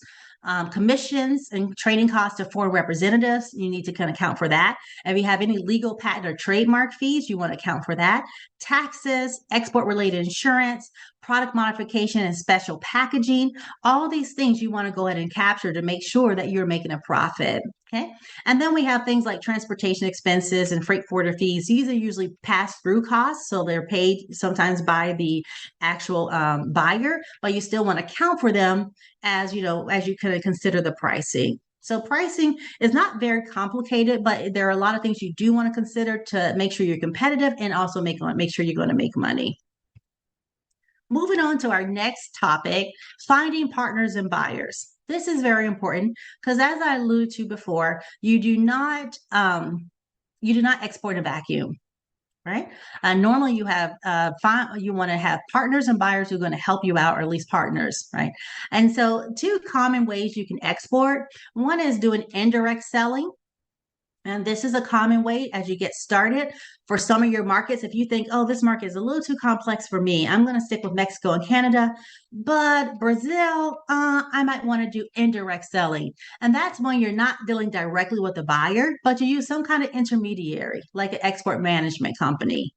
Commissions and trading costs of foreign representatives, you need to kind of account for that. If you have any legal patent or trademark fees, you want to account for that. Taxes, export related insurance, product modification and special packaging, all these things you want to go ahead and capture to make sure that you're making a profit. Okay. And then we have things like transportation expenses and freight forwarder fees. These are usually pass through costs. So they're paid sometimes by the actual buyer, but you still want to account for them as as you kind of consider the pricing. So pricing is not very complicated, but there are a lot of things you do want to consider to make sure you're competitive and also make sure you're going to make money. Moving on to our next topic, finding partners and buyers. This is very important because, as I alluded to before, you do not export a vacuum, right? Normally, you want to have partners and buyers who are going to help you out, or at least partners, right? And so, two common ways you can export. One is doing indirect selling. And this is a common way as you get started for some of your markets. If you think, oh, this market is a little too complex for me, I'm going to stick with Mexico and Canada. But Brazil, I might want to do indirect selling. And that's when you're not dealing directly with the buyer, but you use some kind of intermediary, like an export management company.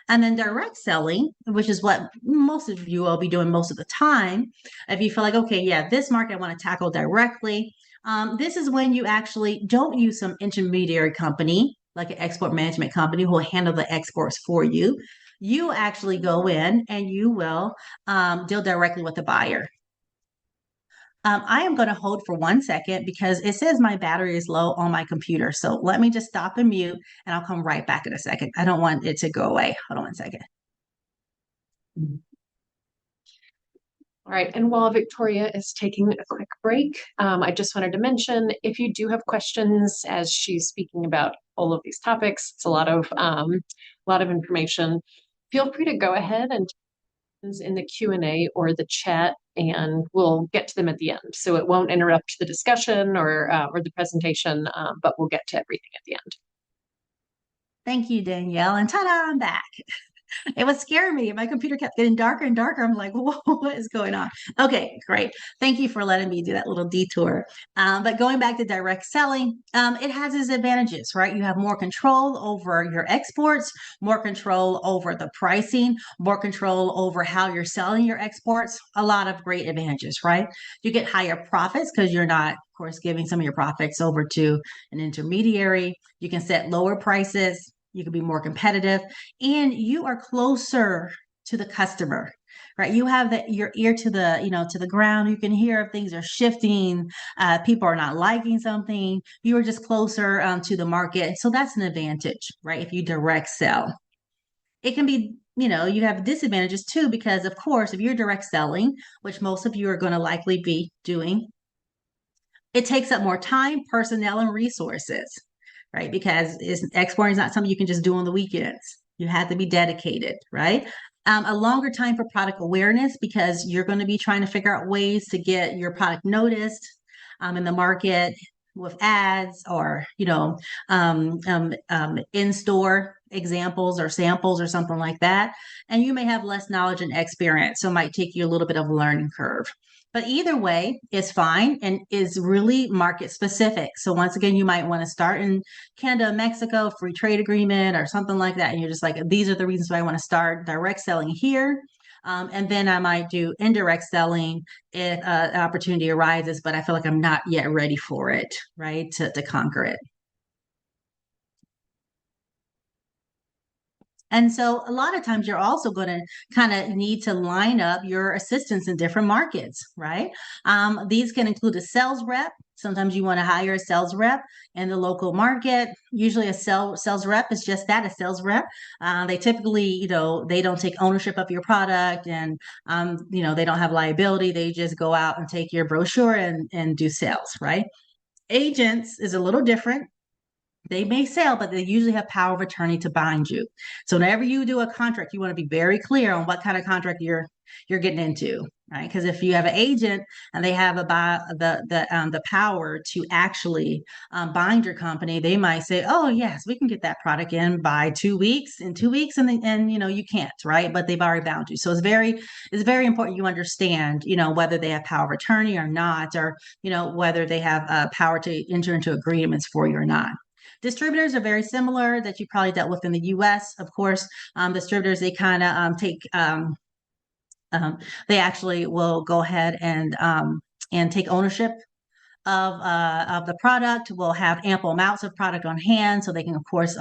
And then direct selling, which is what most of you will be doing most of the time. If you feel like, okay, yeah, this market I want to tackle directly, this is when you actually don't use some intermediary company, like an export management company who will handle the exports for you. You actually go in and you will deal directly with the buyer. I am going to hold for 1 second because it says my battery is low on my computer. So let me just stop and mute and I'll come right back in a second. I don't want it to go away. Hold on 1 second. All right, and while Victoria is taking a quick break, I just wanted to mention if you do have questions as she's speaking about all of these topics, it's a lot of information. Feel free to go ahead and in the Q&A or the chat, and we'll get to them at the end. So it won't interrupt the discussion or the presentation, but we'll get to everything at the end. Thank you, Danielle. And ta-da, I'm back. It was scaring me. My computer kept getting darker and darker. I'm like, whoa, what is going on? Okay, great. Thank you for letting me do that little detour. But going back to direct selling, it has its advantages, right? You have more control over your exports, more control over the pricing, more control over how you're selling your exports. A lot of great advantages, right? You get higher profits because you're not, of course, giving some of your profits over to an intermediary. You can set lower prices. You can be more competitive, and you are closer to the customer, right? You have your ear to the ground. You can hear if things are shifting, people are not liking something. You are just closer to the market, so that's an advantage, right? If you direct sell, it can be, you have disadvantages too, because of course, if you're direct selling, which most of you are going to likely be doing, it takes up more time, personnel, and resources, right? Because exporting is not something you can just do on the weekends. You have to be dedicated, right? A longer time for product awareness because you're going to be trying to figure out ways to get your product noticed in the market with ads or, in-store examples or samples or something like that. And you may have less knowledge and experience, so it might take you a little bit of a learning curve. But either way is fine and is really market specific. So once again, you might want to start in Canada, Mexico, free trade agreement or something like that. And you're just like, these are the reasons why I want to start direct selling here. And then I might do indirect selling if an opportunity arises, but I feel like I'm not yet ready for it, right? To conquer it. And so a lot of times you're also going to kind of need to line up your assistants in different markets, right? These can include a sales rep. Sometimes you want to hire a sales rep in the local market. Usually a sales rep is just that, a sales rep. They typically, they don't take ownership of your product and, they don't have liability. They just go out and take your brochure and do sales, right? Agents is a little different. They may sell, but they usually have power of attorney to bind you. So whenever you do a contract, you want to be very clear on what kind of contract you're getting into, right? Because if you have an agent and they have the power to actually bind your company, they might say, "Oh yes, we can get that product in by 2 weeks, in 2 weeks," and you can't, right? But they've already bound you. So it's very important you understand, whether they have power of attorney or not, or whether they have power to enter into agreements for you or not. Distributors are very similar that you probably dealt with in the US. Of course, distributors, they kind of um, they actually will go ahead and take ownership of the product. Will have ample amounts of product on hand, so they can, of course,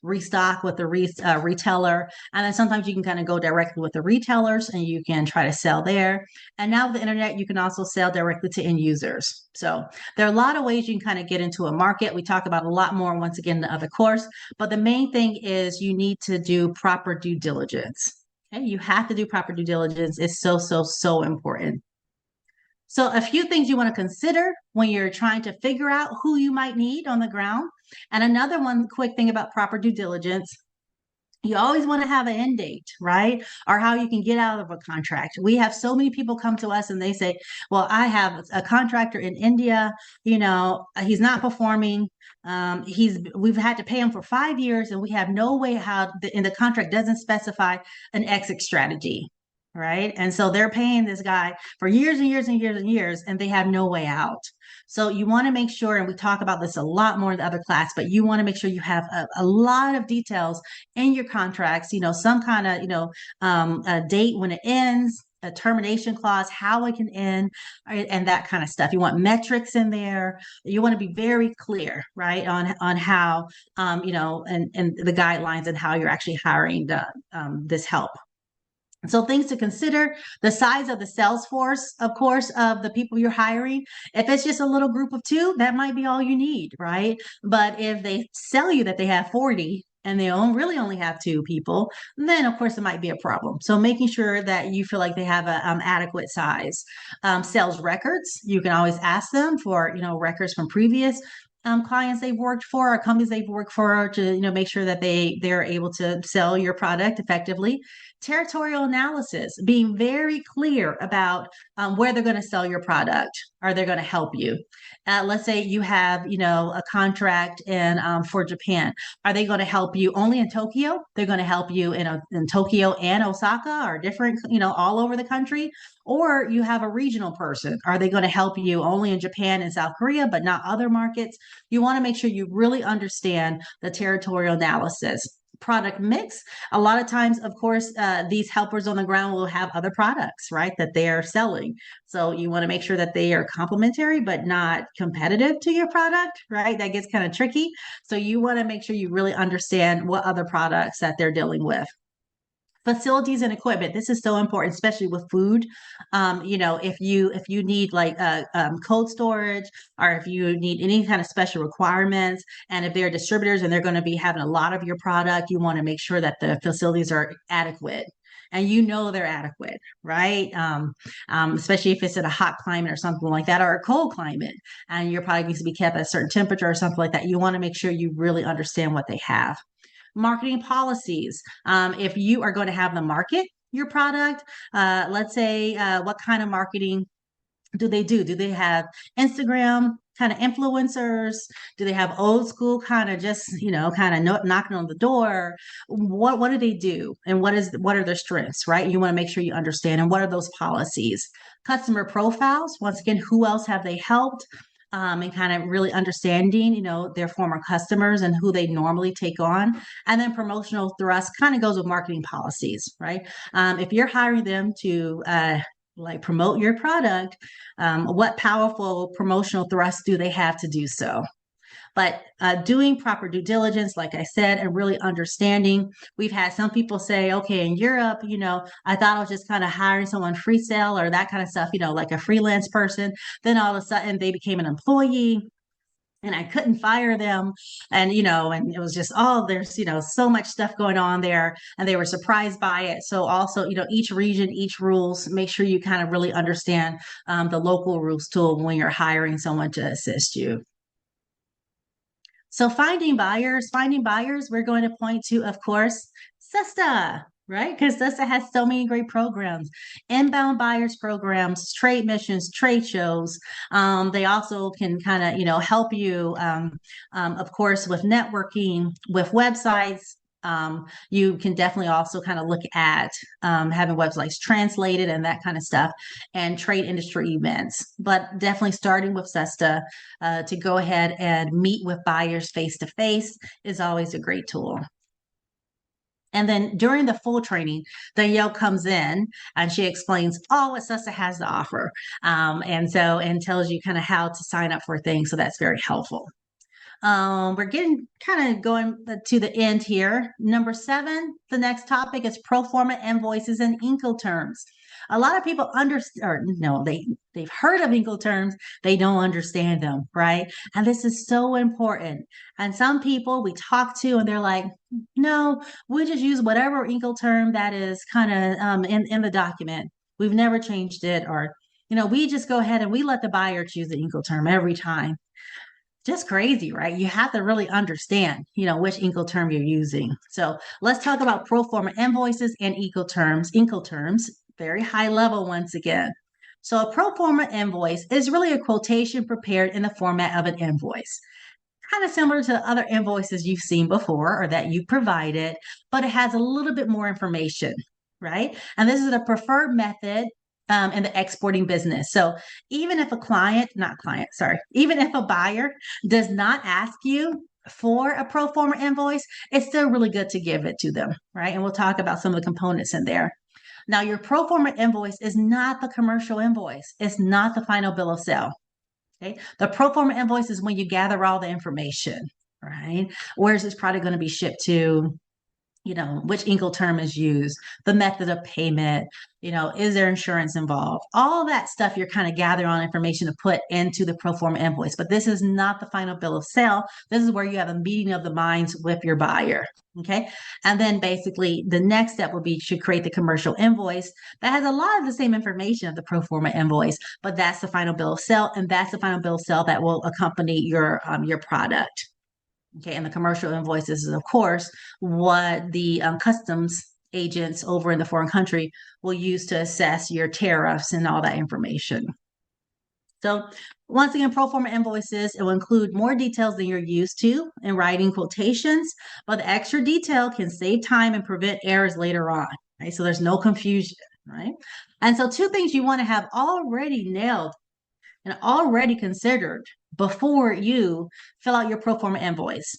restock with the retailer. And then sometimes you can kind of go directly with the retailers, and you can try to sell there. And now with the internet, you can also sell directly to end users. So there are a lot of ways you can kind of get into a market. We talk about a lot more once again in the other course, but the main thing is you need to do proper due diligence. Okay, you have to do proper due diligence. It's so, so, so important. So, a few things you want to consider when you're trying to figure out who you might need on the ground. And another one quick thing about proper due diligence, you always want to have an end date, right? Or how you can get out of a contract. We have so many people come to us and they say, "Well, I have a contractor in India, he's not performing. We've had to pay him for 5 years and we have no way how and the contract doesn't specify an exit strategy." Right. And so they're paying this guy for years and years and years and years, and they have no way out. So you want to make sure, and we talk about this a lot more in the other class, but you want to make sure you have a lot of details in your contracts, some kind of, a date when it ends, a termination clause, how it can end, right, and that kind of stuff. You want metrics in there. You want to be very clear, right, on how, and the guidelines and how you're actually hiring this help. So things to consider, the size of the sales force, of course, of the people you're hiring. If it's just a little group of two, that might be all you need, right? But if they sell you that they have 40 and they really only have two people, then of course it might be a problem. So making sure that you feel like they have a adequate size. Sales records, you can always ask them for, records from previous clients they've worked for or companies they've worked for to make sure that they're able to sell your product effectively. Territorial analysis, being very clear about where they're going to sell your product. Are they going to help you? Let's say you have a contract for Japan. Are they going to help you only in Tokyo? They're going to help you in Tokyo and Osaka, or different, all over the country. Or you have a regional person. Are they going to help you only in Japan and South Korea, but not other markets? You want to make sure you really understand the territorial analysis. Product mix. A lot of times, of course, these helpers on the ground will have other products, right, that they are selling. So you want to make sure that they are complementary, but not competitive to your product, right? That gets kind of tricky. So you want to make sure you really understand what other products that they're dealing with. Facilities and equipment. This is so important, especially with food. If you need like cold storage, or if you need any kind of special requirements, and if they're distributors and they're going to be having a lot of your product, you want to make sure that the facilities are adequate. And they're adequate, right? Especially if it's in a hot climate or something like that, or a cold climate, and your product needs to be kept at a certain temperature or something like that. You want to make sure you really understand what they have. Marketing policies. If you are going to have them market your product, let's say, what kind of marketing do they do? Do they have Instagram kind of influencers? Do they have old school kind of just, kind of knocking on the door? What do they do? And what are their strengths, right? You want to make sure you understand. And what are those policies? Customer profiles. Once again, who else have they helped? And kind of really understanding, their former customers and who they normally take on. And then promotional thrust kind of goes with marketing policies, right? If you're hiring them to promote your product, what powerful promotional thrust do they have to do so? But doing proper due diligence, like I said, and really understanding. We've had some people say, okay, in Europe, I thought I was just kind of hiring someone free sale or that kind of stuff, like a freelance person. Then all of a sudden they became an employee and I couldn't fire them. And it was just, there's, so much stuff going on there, and they were surprised by it. So also, each region, each rules, make sure you kind of really understand the local rules too when you're hiring someone to assist you. So finding buyers, we're going to point to, of course, SISTA, right? Because SISTA has so many great programs, inbound buyers programs, trade missions, trade shows. They also can kind of, help you, of course, with networking, with websites. You can definitely also kind of look at having websites translated and that kind of stuff, and trade industry events. But definitely starting with SESTA to go ahead and meet with buyers face to face is always a great tool. And then during the full training, Danielle comes in and she explains all what SESTA has to offer. And tells you kind of how to sign up for things. So that's very helpful. We're getting kind of going to the end here. Number 7, the next topic is pro forma invoices and Incoterms. A lot of people understand, or no, they've heard of Incoterms, they don't understand them, right? And this is so important. And some people we talk to, and they're like, "No, we just use whatever Incoterm that is kind of in the document. We've never changed it, or we just go ahead and we let the buyer choose the Incoterm every time." Just crazy, right? You have to really understand, which Incoterm you're using. So let's talk about pro forma invoices and Incoterms, very high level once again. So a pro forma invoice is really a quotation prepared in the format of an invoice. Kind of similar to other invoices you've seen before or that you provided, but it has a little bit more information, right? And this is a preferred method in the exporting business. So even if even if a buyer does not ask you for a pro forma invoice, it's still really good to give it to them, right? And we'll talk about some of the components in there. Now, your pro forma invoice is not the commercial invoice. It's not the final bill of sale. Okay. The pro forma invoice is when you gather all the information, right? Where's this product going to be shipped to? Which Incoterm is used, the method of payment, is there insurance involved? All that stuff you're kind of gathering on information to put into the pro forma invoice. But this is not the final bill of sale. This is where you have a meeting of the minds with your buyer. Okay. And then basically the next step would be to create the commercial invoice that has a lot of the same information of the pro forma invoice, but that's the final bill of sale. And that's the final bill of sale that will accompany your product. Okay, and the commercial invoices is, of course, what the customs agents over in the foreign country will use to assess your tariffs and all that information. So once again, pro forma invoices, it will include more details than you're used to in writing quotations, but the extra detail can save time and prevent errors later on, right? So there's no confusion, right? And so 2 things you want to have already nailed and already considered before you fill out your pro forma invoice.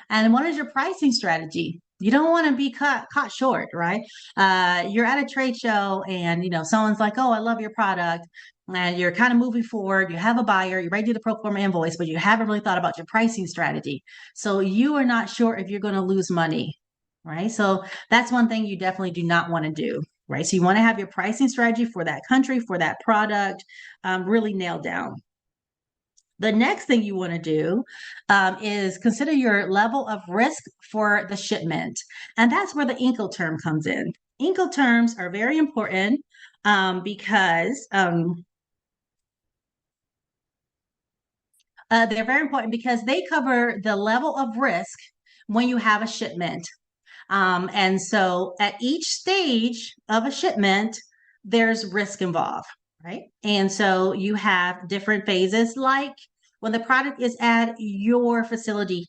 And what is your pricing strategy? You don't want to be caught short, right? You're at a trade show and someone's like, "Oh, I love your product," and you're kind of moving forward. You have a buyer, you're ready to do the pro forma invoice, but you haven't really thought about your pricing strategy. So you are not sure if you're going to lose money, right? So that's one thing you definitely do not want to do, right? So you want to have your pricing strategy for that country, for that product, really nailed down. The next thing you want to do is consider your level of risk for the shipment. And that's where the Incoterm comes in. Incoterms are very important because they're very important because they cover the level of risk when you have a shipment. And so at each stage of a shipment, there's risk involved, right? And so you have different phases, like when the product is at your facility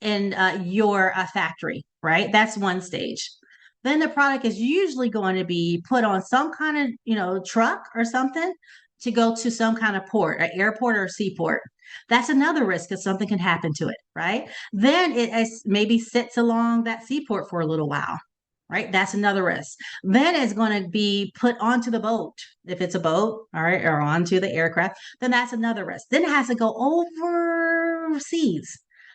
in your factory, right? That's one stage. Then the product is usually going to be put on some kind of, truck or something to go to some kind of port, an airport or a seaport. That's another risk because something can happen to it, right? Then it maybe sits along that seaport for a little while, right? That's another risk. Then it's going to be put onto the boat. If it's a boat, all right, or onto the aircraft, then that's another risk. Then it has to go overseas.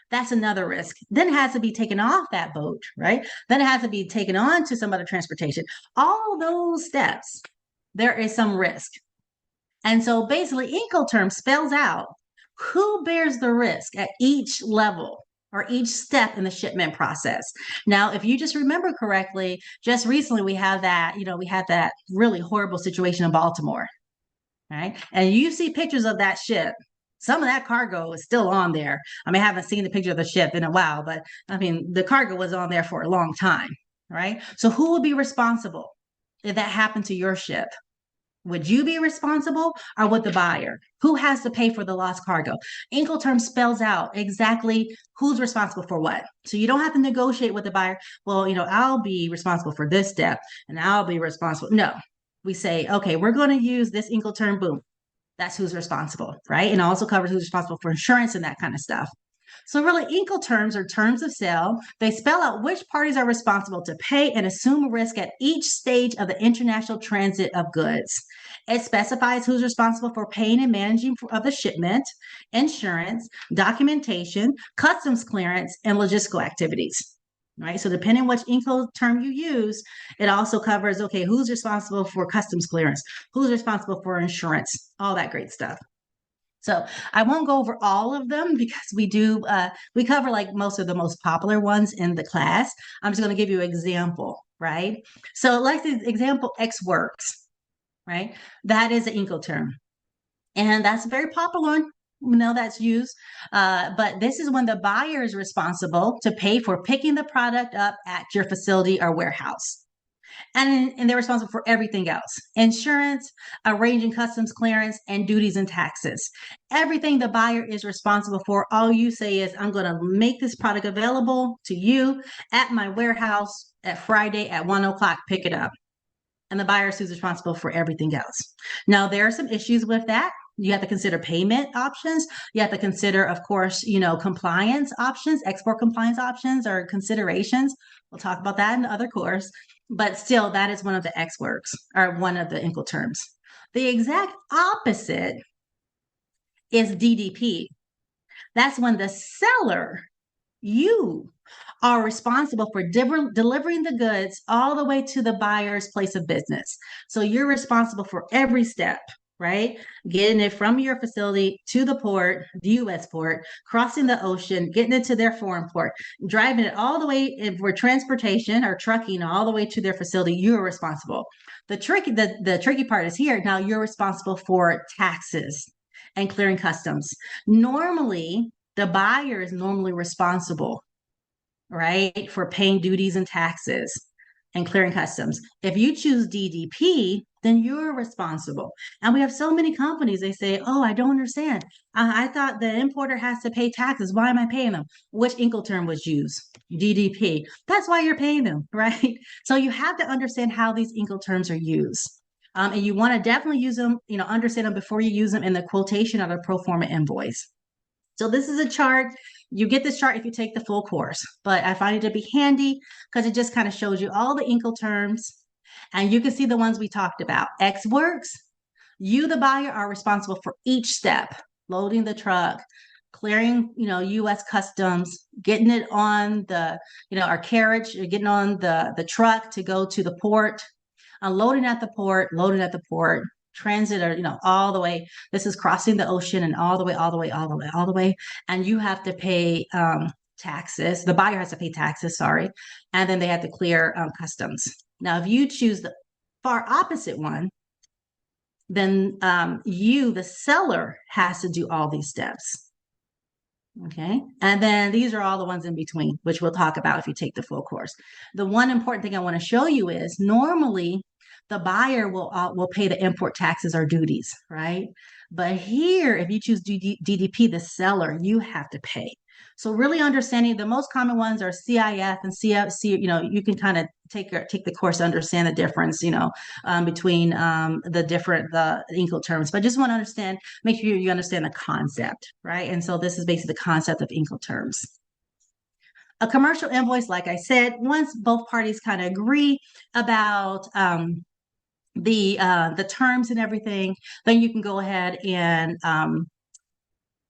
That's another risk. Then it has to be taken off that boat, right? Then it has to be taken on to some other transportation. All those steps, there is some risk. And so basically, Incoterm spells out who bears the risk at each level or each step in the shipment process. Now, if you just remember correctly, just recently we had that really horrible situation in Baltimore, right? And you see pictures of that ship. Some of that cargo is still on there. I mean, I haven't seen the picture of the ship in a while, but I mean, the cargo was on there for a long time, right? So who would be responsible if that happened to your ship? Would you be responsible or would the buyer? Who has to pay for the lost cargo? Incoterm spells out exactly who's responsible for what. So you don't have to negotiate with the buyer. Well, I'll be responsible for this step and I'll be responsible. No, we say, okay, we're going to use this Incoterm, boom. That's who's responsible, right? And also covers who's responsible for insurance and that kind of stuff. So really, Incoterms are terms of sale. They spell out which parties are responsible to pay and assume risk at each stage of the international transit of goods. It specifies who's responsible for paying and managing of the shipment, insurance, documentation, customs clearance, and logistical activities. Right. So depending which Incoterm you use, it also covers, okay, who's responsible for customs clearance, who's responsible for insurance, all that great stuff. So I won't go over all of them because we cover like most of the most popular ones in the class. I'm just going to give you an example, right? So like the example Ex Works, right? That is an Incoterm. And that's a very popular one. We know that's used. But this is when the buyer is responsible to pay for picking the product up at your facility or warehouse. And they're responsible for everything else: insurance, arranging customs clearance, and duties and taxes. Everything the buyer is responsible for. All you say is, I'm going to make this product available to you at my warehouse at Friday at 1 o'clock, pick it up. And the buyer is who's responsible for everything else. Now, there are some issues with that. You have to consider payment options. You have to consider, of course, compliance options, export compliance options or considerations. We'll talk about that in the other course. But still, that is one of the Ex Works or one of the Incoterms. The exact opposite is DDP. That's when the seller, you, are responsible for delivering the goods all the way to the buyer's place of business. So you're responsible for every step, right? Getting it from your facility to the port, the US port, crossing the ocean, getting it to their foreign port, driving it all the way for transportation or trucking all the way to their facility. You're responsible. The tricky part is here. Now you're responsible for taxes and clearing customs. Normally, the buyer is normally responsible, right, for paying duties and taxes and clearing customs. If you choose DDP, then you're responsible. And we have so many companies, they say, oh, I don't understand. I thought the importer has to pay taxes. Why am I paying them? Which Incoterm was used? DDP. That's why you're paying them, right? So you have to understand how these Incoterms are used. And you want to definitely use them, understand them before you use them in the quotation or the pro forma invoice. So this is a chart. You get this chart if you take the full course, but I find it to be handy because it just kind of shows you all the Incoterms and you can see the ones we talked about. Ex Works, you, the buyer, are responsible for each step: loading the truck, clearing, U.S. customs, getting it on the, our carriage, getting on the truck to go to the port, unloading at the port, loading at the port, transit, or all the way. This is crossing the ocean and all the way, and you have to pay taxes. The buyer has to pay taxes, sorry, and then they have to clear customs. Now, if you choose the far opposite one, then you, the seller, has to do all these steps. Okay. And then these are all the ones in between, which we'll talk about if you take the full course. The one important thing I want to show you is normally the buyer will pay the import taxes or duties, right? But here, if you choose DDP, the seller, you have to pay. So really understanding the most common ones are CIF and CFC. You can kind of take the course to understand the difference, between the Incoterms. But I just want to understand, make sure you understand the concept, right? And so this is basically the concept of Incoterms. A commercial invoice, like I said, once both parties kind of agree about the terms and everything, then you can go ahead and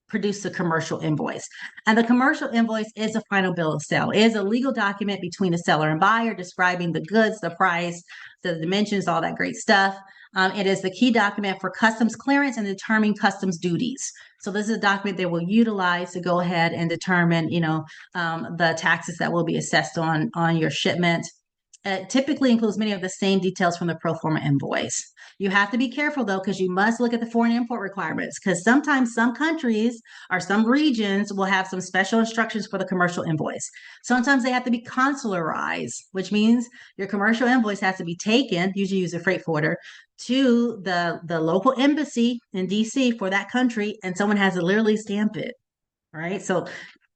produce a commercial invoice. And the commercial invoice is a final bill of sale. It is a legal document between the seller and buyer describing the goods, the price, the dimensions, all that great stuff. It is the key document for customs clearance and determining customs duties. So this is a document they will utilize to go ahead and determine, the taxes that will be assessed on your shipment. It typically includes many of the same details from the pro forma invoice. You have to be careful though, because you must look at the foreign import requirements, because sometimes some countries or some regions will have some special instructions for the commercial invoice. Sometimes they have to be consularized, which means your commercial invoice has to be taken, usually use a freight forwarder, to the local embassy in DC for that country, and someone has to literally stamp it. Right. So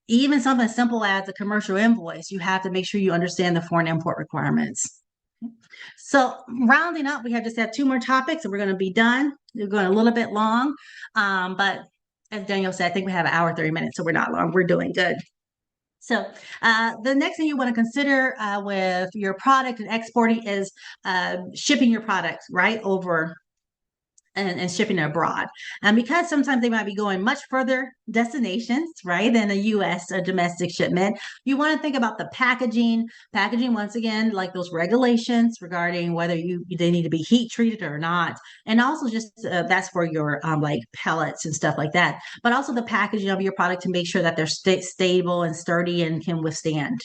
even something as simple as a commercial invoice, you have to make sure you understand the foreign import requirements. So rounding up, we have just have two more topics and we're going to be done. We're going a little bit long, but as Daniel said, I think we have an hour, 30 minutes, so we're not long. We're doing good. So the next thing you want to consider with your product and exporting is shipping your products right over and shipping abroad. And because sometimes they might be going much further destinations, right, than a US or domestic shipment, you want to think about the packaging. Packaging, once again, like those regulations regarding whether they need to be heat treated or not. And also just that's for your like pellets and stuff like that. But also the packaging of your product to make sure that they're stable and sturdy and can withstand,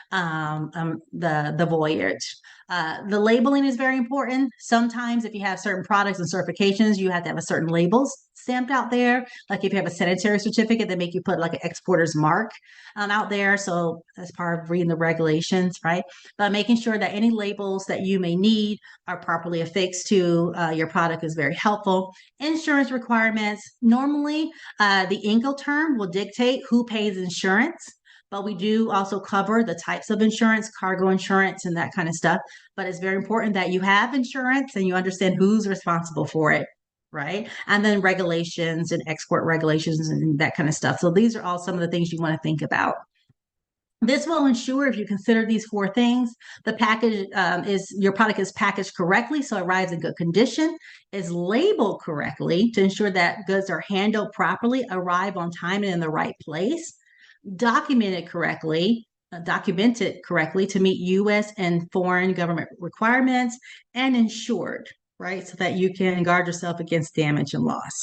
the voyage. The labeling is very important. Sometimes if you have certain products and certifications, you have to have a certain labels stamped out there. Like if you have a sanitary certificate, they make you put like an exporter's mark out there. So as part of reading the regulations, right? But making sure that any labels that you may need are properly affixed to your product is very helpful. Insurance requirements. Normally, the Incoterm will dictate who pays insurance, but we do also cover the types of insurance, cargo insurance, and that kind of stuff. But it's very important that you have insurance and you understand who's responsible for it, right? And then regulations and export regulations and that kind of stuff. So these are all some of the things you want to think about. This will ensure if you consider these four things, the package is your product is packaged correctly, so it arrives in good condition, is labeled correctly to ensure that goods are handled properly, arrive on time and in the right place, documented correctly to meet U.S. and foreign government requirements, and insured, right? So that you can guard yourself against damage and loss.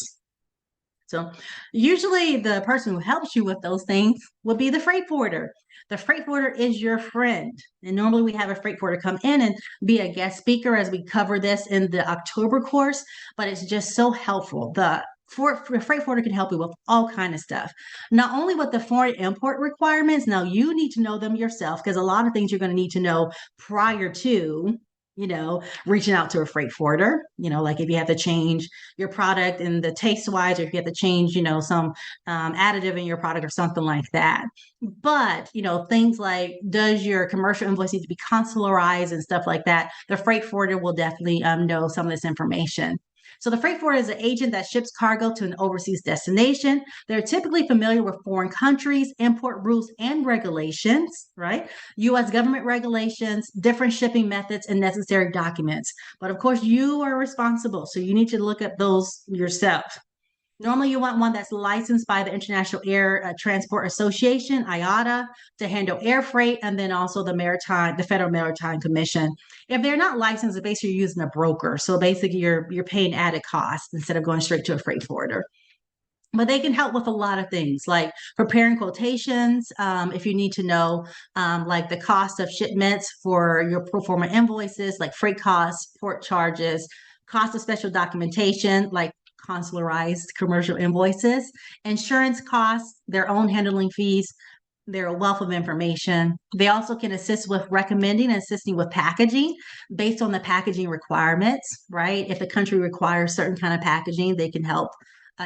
So usually the person who helps you with those things will be the freight forwarder. The freight forwarder is your friend. And normally we have a freight forwarder come in and be a guest speaker as we cover this in the October course, but it's just so helpful. The freight forwarder can help you with all kind of stuff. Not only with the foreign import requirements, now you need to know them yourself because a lot of things you're going to need to know prior to reaching out to a freight forwarder, like if you have to change your product and the taste wise, or if you have to change, some additive in your product or something like that. But, things like, does your commercial invoice need to be consularized and stuff like that? The freight forwarder will definitely know some of this information. So the freight forwarder is an agent that ships cargo to an overseas destination. They're typically familiar with foreign countries, import rules and regulations, right? U.S. government regulations, different shipping methods, and necessary documents. But of course, you are responsible. So you need to look at those yourself. Normally, you want one that's licensed by the International Air Transport Association, IATA, to handle air freight, and then also the Federal Maritime Commission. If they're not licensed, basically you're using a broker. So basically, you're paying added costs instead of going straight to a freight forwarder. But they can help with a lot of things like preparing quotations. If you need to know like the cost of shipments for your pro forma invoices, like freight costs, port charges, cost of special documentation, like consularized commercial invoices, insurance costs, their own handling fees. They're a wealth of information. They also can assist with recommending and assisting with packaging based on the packaging requirements, right? If the country requires certain kind of packaging, they can help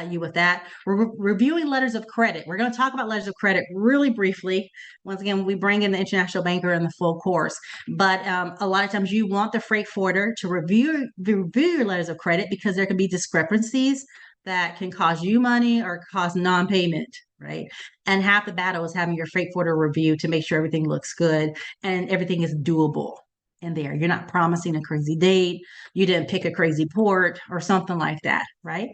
you with that. We're reviewing letters of credit. We're going to talk about letters of credit really briefly. Once again, we bring in the international banker in the full course, but a lot of times you want the freight forwarder to review your letters of credit because there can be discrepancies that can cause you money or cause non-payment, right? And half the battle is having your freight forwarder review to make sure everything looks good and everything is doable in there. You're not promising a crazy date. You didn't pick a crazy port or something like that, right?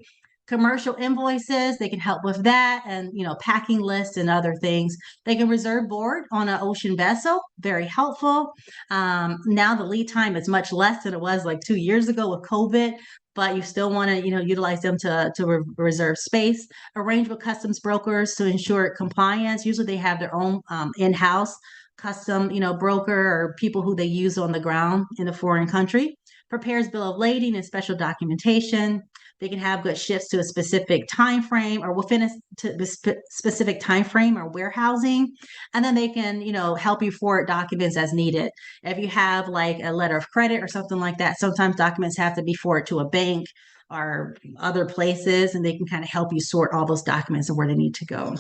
Commercial invoices, they can help with that, and packing lists and other things. They can reserve board on an ocean vessel, very helpful. Now the lead time is much less than it was like 2 years ago with COVID, but you still want to utilize them to reserve space. Arrange with customs brokers to ensure compliance. Usually they have their own in-house custom broker or people who they use on the ground in a foreign country prepares bill of lading and special documentation. They can have goods shipped to a specific time frame or within a specific time frame or warehousing. And then they can, help you forward documents as needed. If you have like a letter of credit or something like that, sometimes documents have to be forwarded to a bank or other places, and they can kind of help you sort all those documents and where they need to go.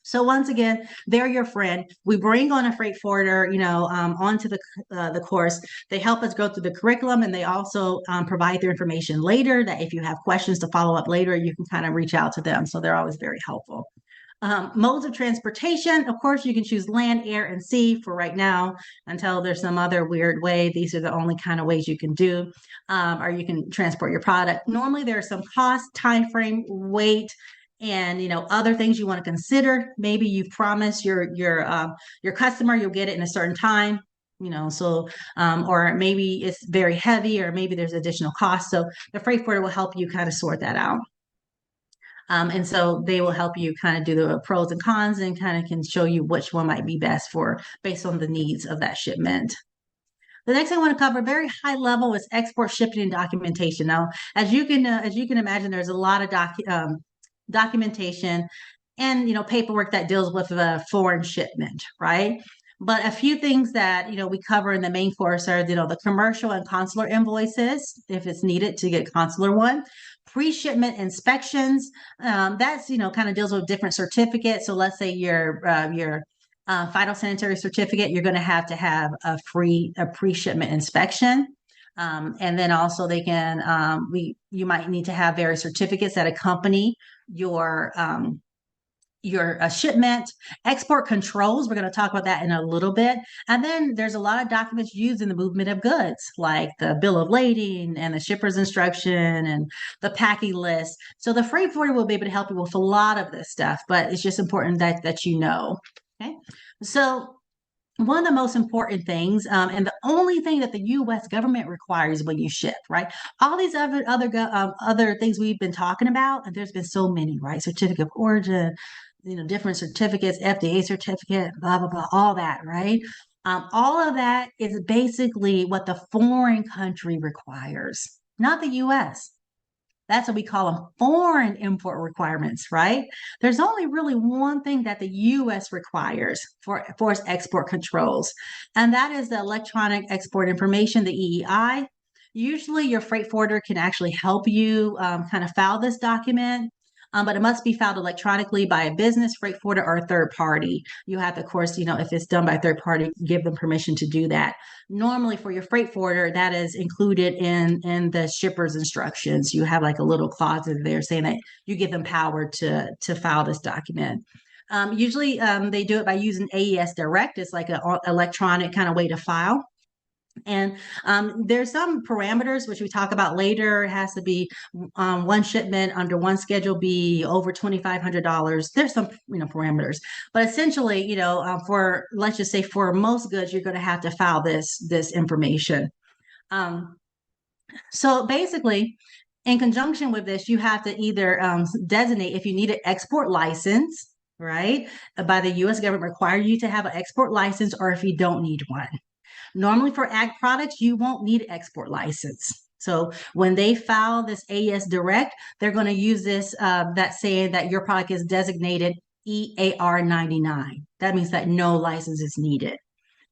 So once again, they're your friend. We bring on a freight forwarder, onto the course. They help us go through the curriculum, and they also provide their information later. That if you have questions to follow up later, you can kind of reach out to them. So they're always very helpful. Modes of transportation, of course, you can choose land, air, and sea for right now until there's some other weird way. These are the only kind of ways you can do, or you can transport your product. Normally, there's some cost, time frame, weight, and other things you want to consider. Maybe you've promised your customer you'll get it in a certain time, so or maybe it's very heavy, or maybe there's additional cost. So the freight forwarder will help you kind of sort that out. And so they will help you kind of do the pros and cons and kind of can show you which one might be best for based on the needs of that shipment. The next thing I want to cover, very high level, is export shipping and documentation. Now, as you can imagine, there's a lot of documentation and paperwork that deals with a foreign shipment, right? But a few things that we cover in the main course are the commercial and consular invoices, if it's needed to get consular one, pre-shipment inspections. That's kind of deals with different certificates. So let's say your phytosanitary certificate, you're going to have a pre-shipment inspection. And then also they can you might need to have various certificates that accompany your shipment. Export controls, we're going to talk about that in a little bit. And then there's a lot of documents used in the movement of goods, like the bill of lading and the shipper's instruction and the packing list. So the freight forwarder will be able to help you with a lot of this stuff, but it's just important that you know. Okay, so one of the most important things, and the only thing that the U.S. government requires when you ship, right? All these other things we've been talking about, and there's been so many, right? Certificate of origin, different certificates, FDA certificate, blah blah blah, all that, right? All of that is basically what the foreign country requires, not the U.S. That's what we call them, foreign import requirements, right? There's only really one thing that the U.S. requires for its export controls, and that is the electronic export information, the EEI. Usually your freight forwarder can actually help you kind of file this document. But it must be filed electronically by a business, freight forwarder, or a third party. You have to, of course, if it's done by a third party, give them permission to do that. Normally for your freight forwarder, that is included in the shipper's instructions. You have like a little clause in there saying that you give them power to file this document. Usually they do it by using AES Direct. It's like an electronic kind of way to file. And there's some parameters which we talk about later. It has to be one shipment under one Schedule B over $2,500. There's some parameters, but essentially, for let's just say for most goods, you're going to have to file this information. So basically, in conjunction with this, you have to either designate if you need an export license, right? By the U.S. government require you to have an export license, or if you don't need one. Normally for ag products, you won't need an export license. So when they file this AES Direct, they're going to use this, that saying that your product is designated EAR 99. That means that no license is needed.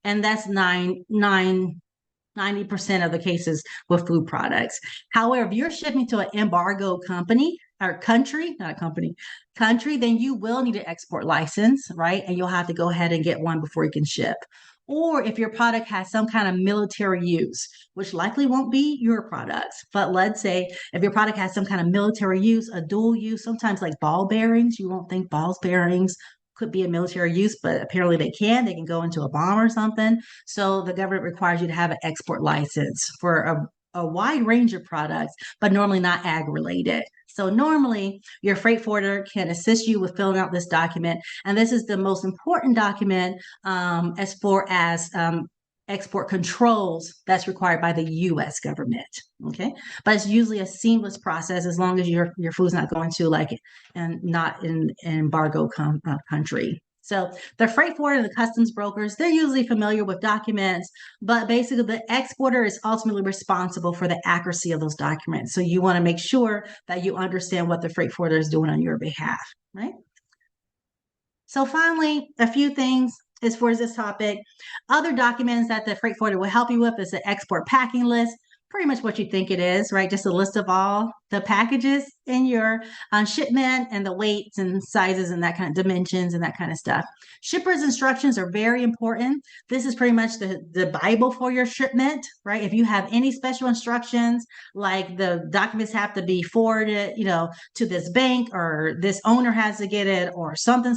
And that's 90% of the cases with food products. However, if you're shipping to an embargo company or country, not a company, country, then you will need an export license, right? And you'll have to go ahead and get one before you can ship. Or if your product has some kind of military use, which likely won't be your products, but let's say if your product has some kind of military use, a dual use, sometimes like ball bearings, you won't think ball bearings could be a military use, but apparently they can go into a bomb or something. So the government requires you to have an export license for a wide range of products, but normally not ag related. So normally your freight forwarder can assist you with filling out this document. And this is the most important document as far as export controls that's required by the U.S. government. Okay. But it's usually a seamless process as long as your food's not going to and not in an embargo country. So the freight forwarder and the customs brokers, they're usually familiar with documents, but basically the exporter is ultimately responsible for the accuracy of those documents. So you want to make sure that you understand what the freight forwarder is doing on your behalf, right? So finally, a few things as far as this topic. Other documents that the freight forwarder will help you with is the export packing list. Pretty much what you think it is, right? Just a list of all the packages in your shipment and the weights and sizes and that kind of dimensions and that kind of stuff. Shippers instructions are very important. This is pretty much the Bible for your shipment, right? If you have any special instructions, like the documents have to be forwarded, to this bank, or this owner has to get it, or something,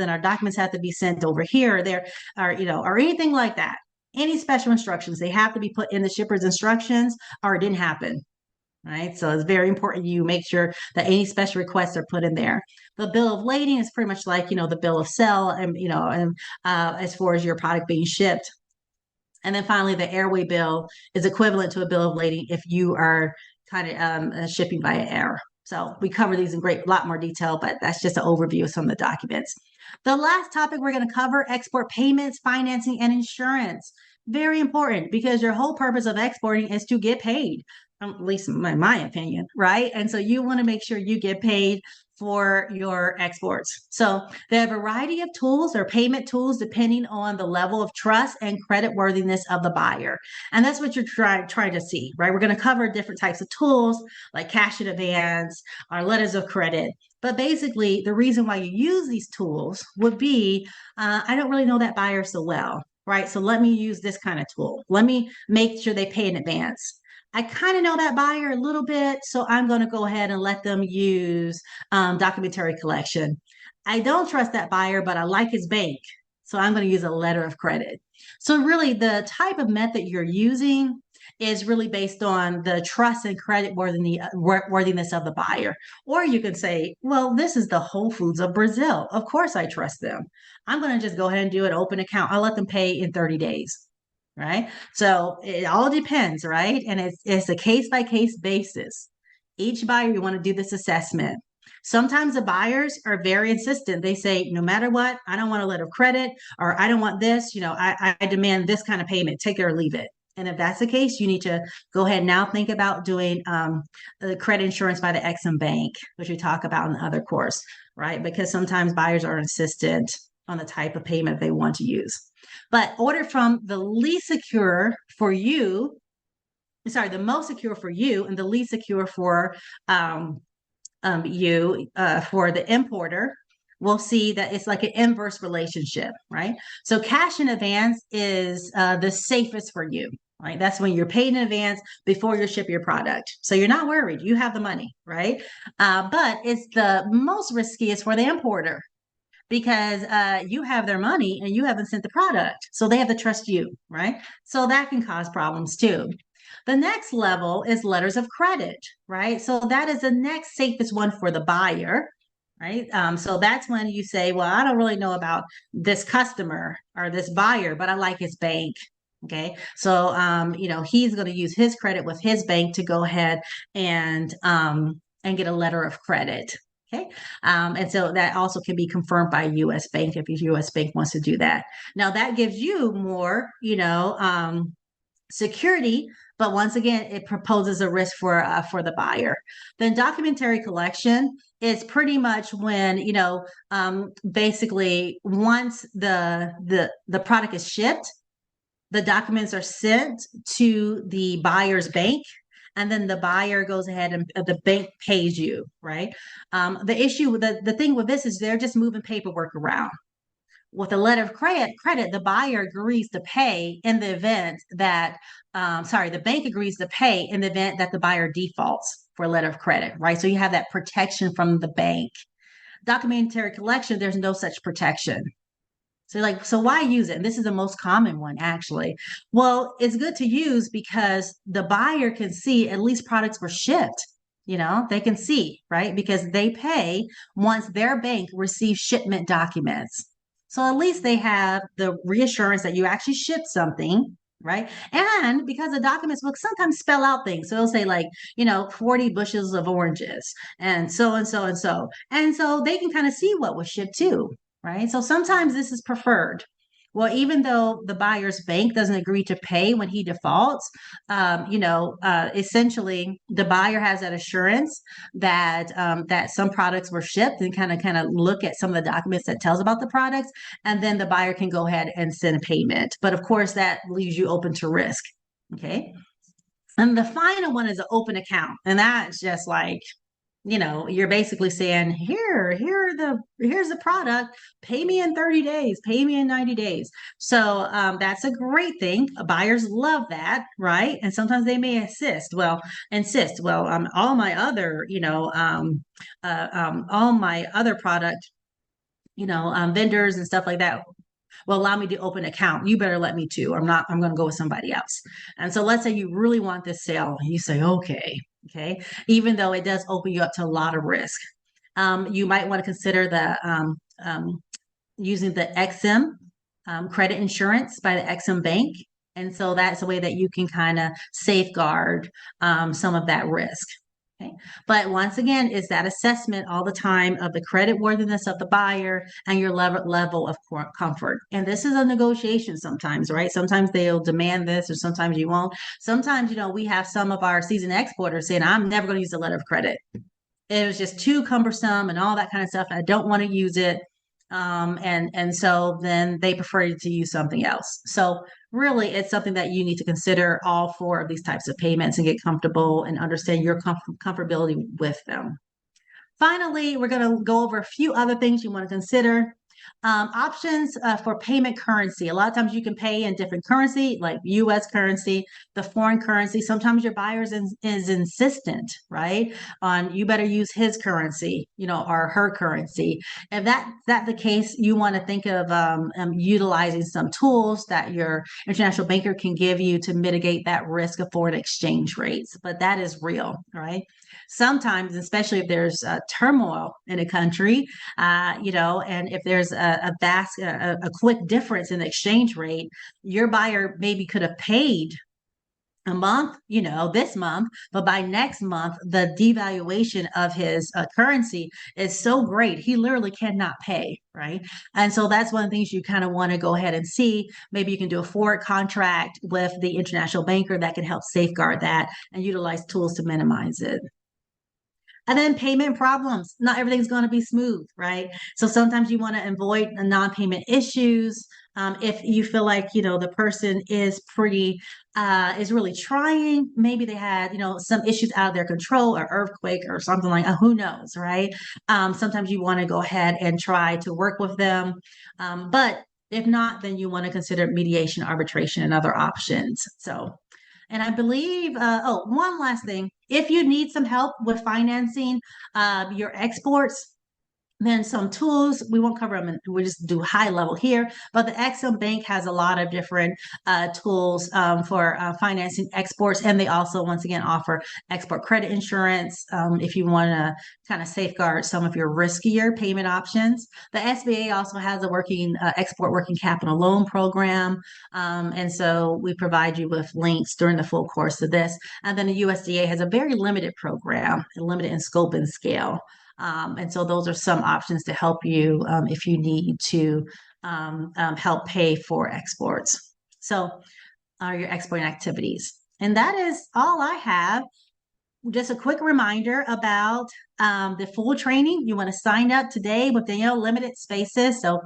our documents have to be sent over here or there, or anything like that. Any special instructions, they have to be put in the shipper's instructions or it didn't happen. Right. So it's very important you make sure that any special requests are put in there. The bill of lading is pretty much like, the bill of sale and as far as your product being shipped. And then finally, the airway bill is equivalent to a bill of lading if you are kind of shipping via air. So we cover these in lot more detail, but that's just an overview of some of the documents. The last topic we're going to cover, export payments, financing, and insurance. Very important because your whole purpose of exporting is to get paid, at least in my opinion, right? And so you want to make sure you get paid for your exports. So there are a variety of tools or payment tools depending on the level of trust and credit worthiness of the buyer. And that's what you're trying to see, right? We're going to cover different types of tools like cash in advance or letters of credit. But basically, the reason why you use these tools would be, I don't really know that buyer so well, right? So let me use this kind of tool. Let me make sure they pay in advance. I kind of know that buyer a little bit, so I'm going to go ahead and let them use documentary collection. I don't trust that buyer, but I like his bank, so I'm going to use a letter of credit. So really, the type of method you're using is really based on the trust and credit worthiness of the buyer. Or you can say, well, this is the Whole Foods of Brazil. Of course, I trust them. I'm going to just go ahead and do an open account. I'll let them pay in 30 days. Right. So it all depends, right? And it's a case by case basis. Each buyer, you want to do this assessment. Sometimes the buyers are very insistent. They say, no matter what, I don't want a letter of credit, or I don't want this, I demand this kind of payment, take it or leave it. And if that's the case, you need to go ahead and now think about doing the credit insurance by the Ex-Im Bank, which we talk about in the other course, right? Because sometimes buyers are insistent on the type of payment they want to use. But order from the least secure for you, sorry, the most secure for you and the least secure for you for the importer. We'll see that it's like an inverse relationship, right? So cash in advance is the safest for you, right? That's when you're paid in advance before you ship your product. So you're not worried. You have the money, right? But it's the most riskiest for the importer because you have their money and you haven't sent the product. So they have to trust you, right? So that can cause problems too. The next level is letters of credit, right? So that is the next safest one for the buyer, right? So that's when you say, well, I don't really know about this customer or this buyer, but I like his bank. Okay. So, he's going to use his credit with his bank to go ahead and get a letter of credit. Okay. And so that also can be confirmed by a U.S. bank if your U.S. bank wants to do that. Now that gives you more, security, but once again, it proposes a risk for the buyer. Then documentary collection is pretty much when basically once the product is shipped, the documents are sent to the buyer's bank. And then the buyer goes ahead and the bank pays you, right? The issue with the thing with this is they're just moving paperwork around. With a letter of credit, the buyer agrees to pay in the event that, the bank agrees to pay in the event that the buyer defaults for a letter of credit, right? So you have that protection from the bank. Documentary collection, there's no such protection. So why use it? And this is the most common one, actually. Well, it's good to use because the buyer can see at least products were shipped. They can see, right? Because they pay once their bank receives shipment documents. So at least they have the reassurance that you actually shipped something, right? And because the documents will sometimes spell out things. So it'll say 40 bushels of oranges and so and so and so. And so they can kind of see what was shipped too. right? So sometimes this is preferred. Well, even though the buyer's bank doesn't agree to pay when he defaults, essentially the buyer has that assurance that some products were shipped, and kind of look at some of the documents that tells about the products, and then the buyer can go ahead and send payment. But of course, that leaves you open to risk. Okay. And the final one is an open account. And that's just like, you're basically saying, here's the product, pay me in 30 days, pay me in 90 days. So that's a great thing. Buyers love that, right? And sometimes they may insist, well, all my other, all my other product, vendors and stuff like that will allow me to open an account. You better let me too. I'm going to go with somebody else. And so let's say you really want this sale. You say, okay, even though it does open you up to a lot of risk. You might want to consider using the XM credit insurance by the XM Bank. And so that's a way that you can kind of safeguard some of that risk. Okay. But once again, it's that assessment all the time of the credit worthiness of the buyer and your level of comfort. And this is a negotiation sometimes, right? Sometimes they'll demand this, or sometimes you won't. Sometimes, we have some of our seasoned exporters saying, I'm never going to use a letter of credit. It was just too cumbersome and all that kind of stuff. I don't want to use it. And so then they prefer to use something else. So really, it's something that you need to consider all four of these types of payments and get comfortable and understand your comfortability with them. Finally, we're going to go over a few other things you want to consider. Options for payment currency. A lot of times you can pay in different currency, like US currency, the foreign currency. Sometimes your buyer is insistent, right? On you better use his currency, or her currency. If that's the case, you want to think of utilizing some tools that your international banker can give you to mitigate that risk of foreign exchange rates. But that is real, right? Sometimes, especially if there's turmoil in a country, and if there's a quick difference in the exchange rate, your buyer maybe could have paid a month, this month, but by next month, the devaluation of his currency is so great, he literally cannot pay, right? And so that's one of the things you kind of want to go ahead and see. Maybe you can do a forward contract with the international banker that can help safeguard that and utilize tools to minimize it. And then payment problems. Not everything's going to be smooth, right? So sometimes you want to avoid non-payment issues. If you feel like, the person is is really trying, maybe they had, some issues out of their control, or earthquake or something like that, who knows, right? Sometimes you want to go ahead and try to work with them. But if not, then you want to consider mediation, arbitration, and other options. So and I believe, one last thing. If you need some help with financing your exports, then some tools, we won't cover them, we just do high level here, but the XM Bank has a lot of different tools for financing exports, and they also, once again, offer export credit insurance if you want to kind of safeguard some of your riskier payment options. The SBA also has a export working capital loan program, and so we provide you with links during the full course of this. And then the USDA has a very limited program, limited in scope and scale. And so those are some options to help you if you need to help pay for exports. So your exporting activities. And that is all I have. Just a quick reminder about the full training. You want to sign up today with Danielle, limited spaces. So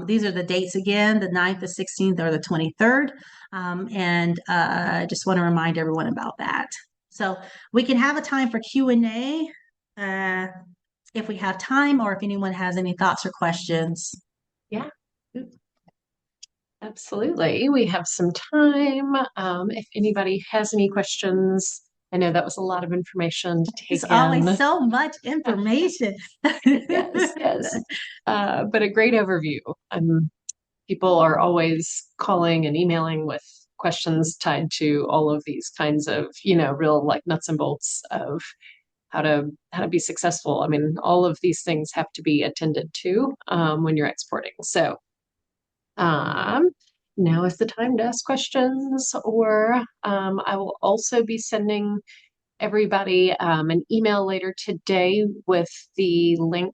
these are the dates again, the 9th, the 16th, or the 23rd. And I just want to remind everyone about that. So we can have a time for Q&A if we have time, or if anyone has any thoughts or questions. Yeah, absolutely. We have some time. If anybody has any questions, I know that was a lot of information to take It's in. always so much information. Yes. But a great overview. People are always calling and emailing with questions tied to all of these kinds of, real like nuts and bolts of how to be successful. I mean, all of these things have to be attended to when you're exporting. So now is the time to ask questions, or I will also be sending everybody an email later today with the link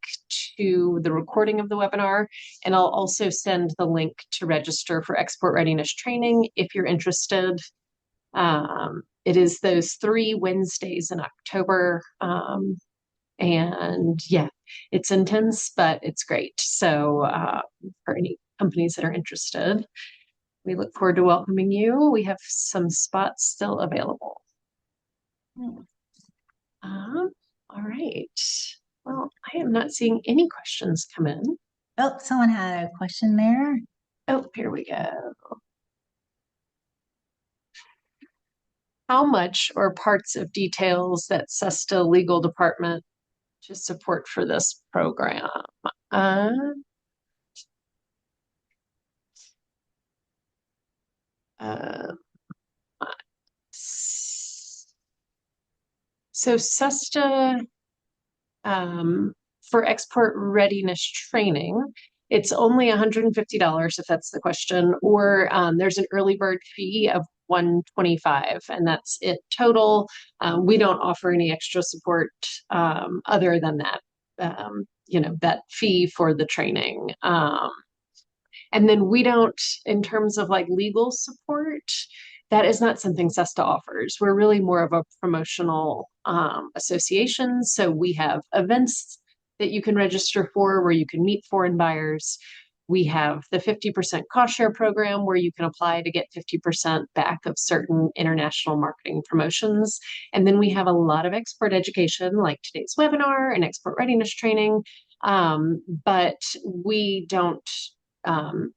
to the recording of the webinar. And I'll also send the link to register for export readiness training if you're interested. It is those 3 Wednesdays in October. And yeah, it's intense, but it's great. So for any companies that are interested, we look forward to welcoming you. We have some spots still available. All right. Well, I am not seeing any questions come in. Oh, someone had a question there. Oh, here we go. How much or parts of details that SESTA legal department to support for this program? Uh, uh, so SESTA for export readiness training, it's only $150 if that's the question, or there's an early bird fee of $125, and that's it total. We don't offer any extra support other than that, that fee for the training. And then we don't, in terms of like legal support, that is not something SESTA offers. We're really more of a promotional association. So we have events that you can register for where you can meet foreign buyers. We have the 50% cost share program where you can apply to get 50% back of certain international marketing promotions. And then we have a lot of export education like today's webinar and export readiness training. But we don't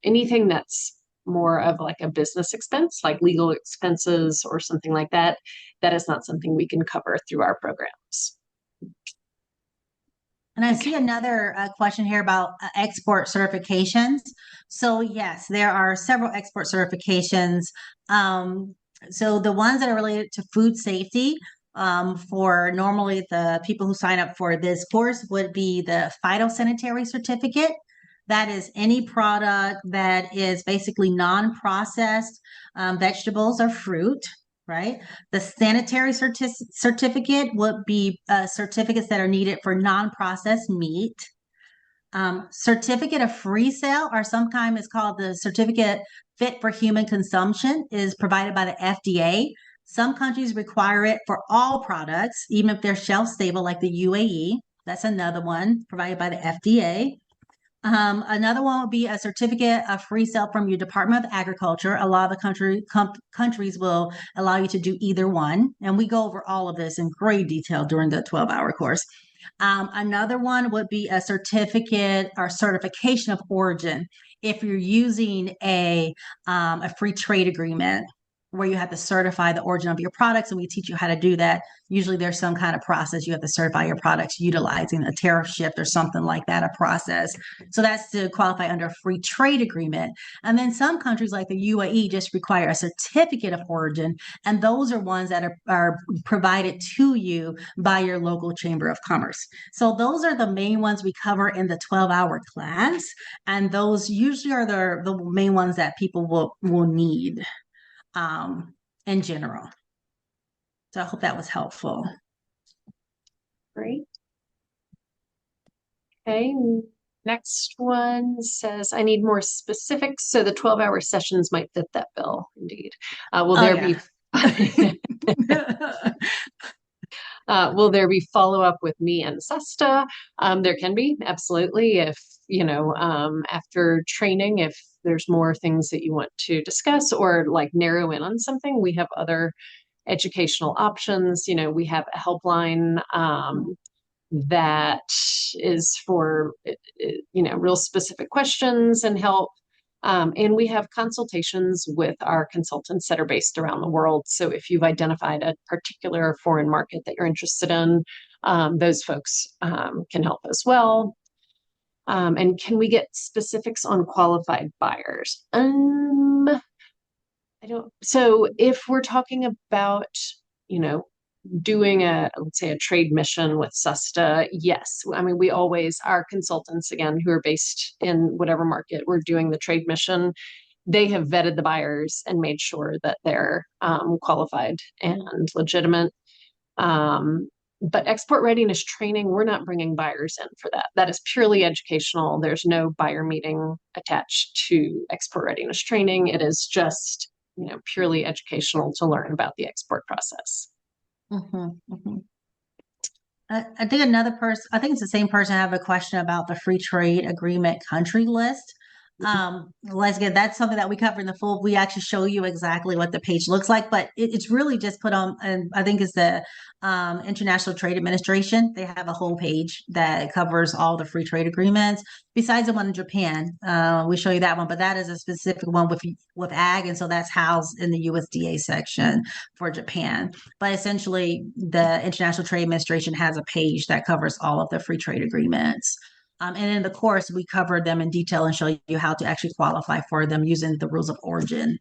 anything that's more of like a business expense, like legal expenses or something like that, that is not something we can cover through our programs. And I see another question here about export certifications. So yes, there are several export certifications. So the ones that are related to food safety, for normally the people who sign up for this course would be the phytosanitary certificate. That is any product that is basically non-processed vegetables or fruit, right? The sanitary certificate would be certificates that are needed for non-processed meat. Certificate of free sale, or sometimes it's called the certificate fit for human consumption, is provided by the FDA. Some countries require it for all products, even if they're shelf stable, like the UAE. That's another one provided by the FDA. Another one would be a certificate of free sale from your Department of Agriculture. A lot of the countries will allow you to do either one. And we go over all of this in great detail during the 12-hour course. Another one would be a certificate or certification of origin. If you're using a free trade agreement where you have to certify the origin of your products, and we teach you how to do that. Usually there's some kind of process you have to certify your products utilizing a tariff shift or something like that, a process. So that's to qualify under a free trade agreement. And then some countries like the UAE just require a certificate of origin, and those are ones that are provided to you by your local chamber of commerce. So those are the main ones we cover in the 12-hour class, and those usually are the main ones that people will need in general. So I hope that was helpful. Great. Okay, next one says, I need more specifics. So the 12-hour sessions might fit that bill, indeed. Will there be follow-up with me and SESTA? There can be, absolutely. If, after training, if there's more things that you want to discuss or like narrow in on something, we have other educational options. We have a helpline that is for, real specific questions and help. And we have consultations with our consultants that are based around the world. So if you've identified a particular foreign market that you're interested in, those folks can help as well. And can we get specifics on qualified buyers? So if we're talking about, doing let's say a trade mission with SESTA, yes. I mean, our consultants, again, who are based in whatever market we're doing the trade mission, they have vetted the buyers and made sure that they're qualified and legitimate. But export readiness training, we're not bringing buyers in for that. That is purely educational. There's no buyer meeting attached to export readiness training. It is just, purely educational to learn about the export process. Mhm, mhm. I think another person, I think it's the same person, I have a question about the free trade agreement country list. Let's get that's something that we cover in the full. We actually show you exactly what the page looks like, but it's really just put on, and I think it's the International Trade Administration. They have a whole page that covers all the free trade agreements. Besides the one in Japan, we show you that one, but that is a specific one with ag, and so that's housed in the USDA section for Japan. But essentially, the International Trade Administration has a page that covers all of the free trade agreements. And in the course, we cover them in detail and show you how to actually qualify for them using the rules of origin,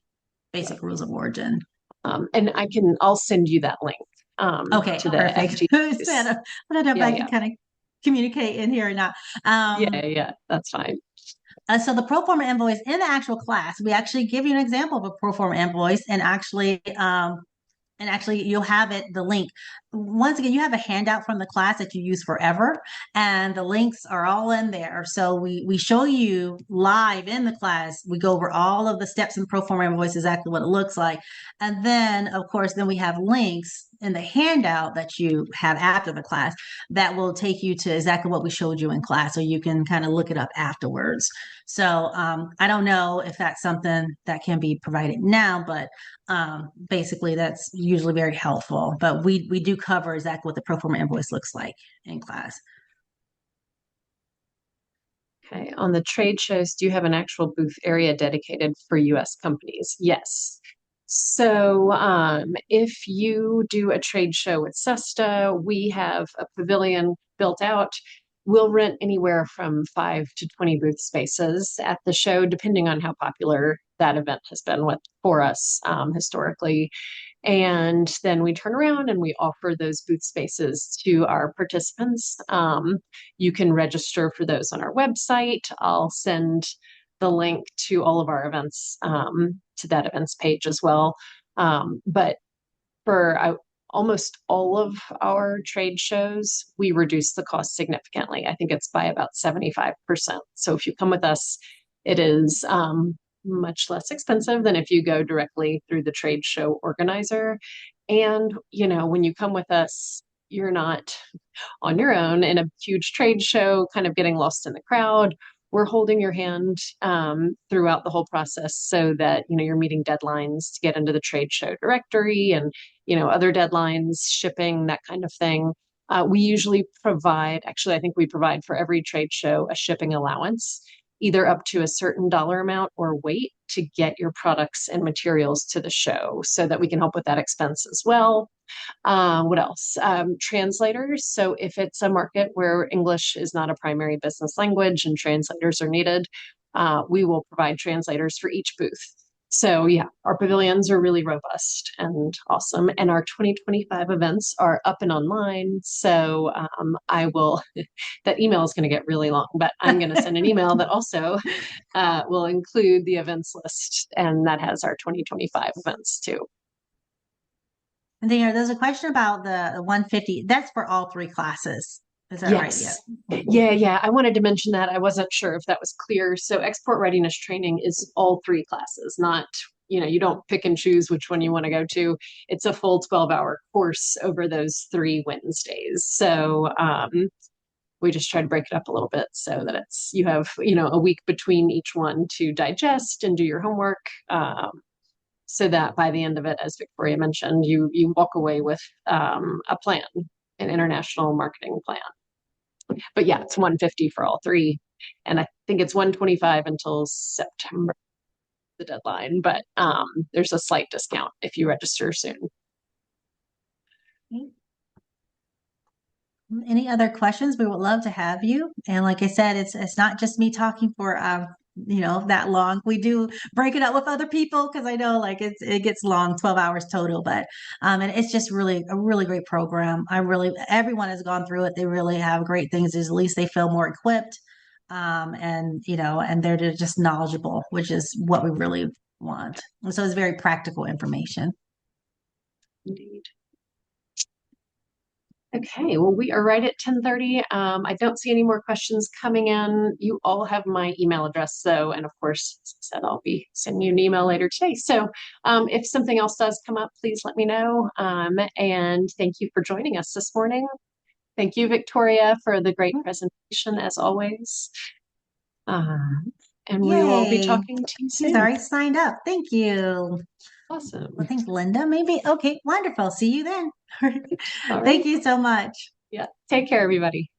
basic rules of origin. And I'll send you that link Okay, to the perfect. FTs. I don't know if Yeah, I can yeah. kind of communicate in here or not. Yeah, that's fine. So the pro forma invoice in the actual class, we actually give you an example of a pro forma invoice, and actually you'll have it the link. Once again, you have a handout from the class that you use forever, and the links are all in there. So we show you live in the class. We go over all of the steps in pro forma invoice, exactly what it looks like. And then of course then we have links in the handout that you have after the class that will take you to exactly what we showed you in class, so you can kind of look it up afterwards. So I don't know if that's something that can be provided now, but basically that's usually very helpful. But we do cover exactly what the pro forma invoice looks like in class. Okay. On the trade shows, do you have an actual booth area dedicated for US companies? Yes. So if you do a trade show with SESTA, we have a pavilion built out. We'll rent anywhere from 5 to 20 booth spaces at the show, depending on how popular that event has been for us historically. And then we turn around and we offer those booth spaces to our participants. You can register for those on our website. I'll send the link to all of our events to that events page as well. But for almost all of our trade shows, we reduce the cost significantly. I think it's by about 75%. So if you come with us, it is much less expensive than if you go directly through the trade show organizer. And, when you come with us, you're not on your own in a huge trade show, kind of getting lost in the crowd. We're holding your hand throughout the whole process so that, you're meeting deadlines to get into the trade show directory and, other deadlines, shipping, that kind of thing. We usually provide, actually, I think we provide for every trade show a shipping allowance, either up to a certain dollar amount or weight to get your products and materials to the show so that we can help with that expense as well. What else? Translators. So if it's a market where English is not a primary business language and translators are needed, we will provide translators for each booth. So yeah, our pavilions are really robust and awesome. And our 2025 events are up and online. So I will, that email is going to get really long, but I'm going to send an email that also will include the events list. And that has our 2025 events too. And there's a question about the 150. That's for all three classes. Is that right? Yes. Yeah. Yeah. I wanted to mention that. I wasn't sure if that was clear. So export readiness training is all three classes, not, you don't pick and choose which one you want to go to. It's a full 12-hour course over those 3 Wednesdays. So we just try to break it up a little bit so that you have, a week between each one to digest and do your homework. So that by the end of it, as Victoria mentioned, you walk away with a plan, an international marketing plan. But yeah, it's 150 for all three. And I think it's 125 until September, the deadline, but there's a slight discount if you register soon. Any other questions? We would love to have you. And like I said, it's not just me talking for that long. We do break it up with other people because I know like it gets long, 12 hours total. But and it's just really a really great program. Everyone has gone through it. They really have great things. At least they feel more equipped. And they're just knowledgeable, which is what we really want. And so it's very practical information. Indeed. Okay, well, we are right at 10:30. I don't see any more questions coming in. You all have my email address, so, and of course, as I said, I'll be sending you an email later today. So, if something else does come up, please let me know. And thank you for joining us this morning. Thank you, Victoria, for the great presentation as always. And we will be Yay. talking to you She's soon. already signed up. Thank you. Awesome. I think Linda, maybe. Okay, wonderful. See you then. All right. Thank you so much. Yeah. Take care, everybody.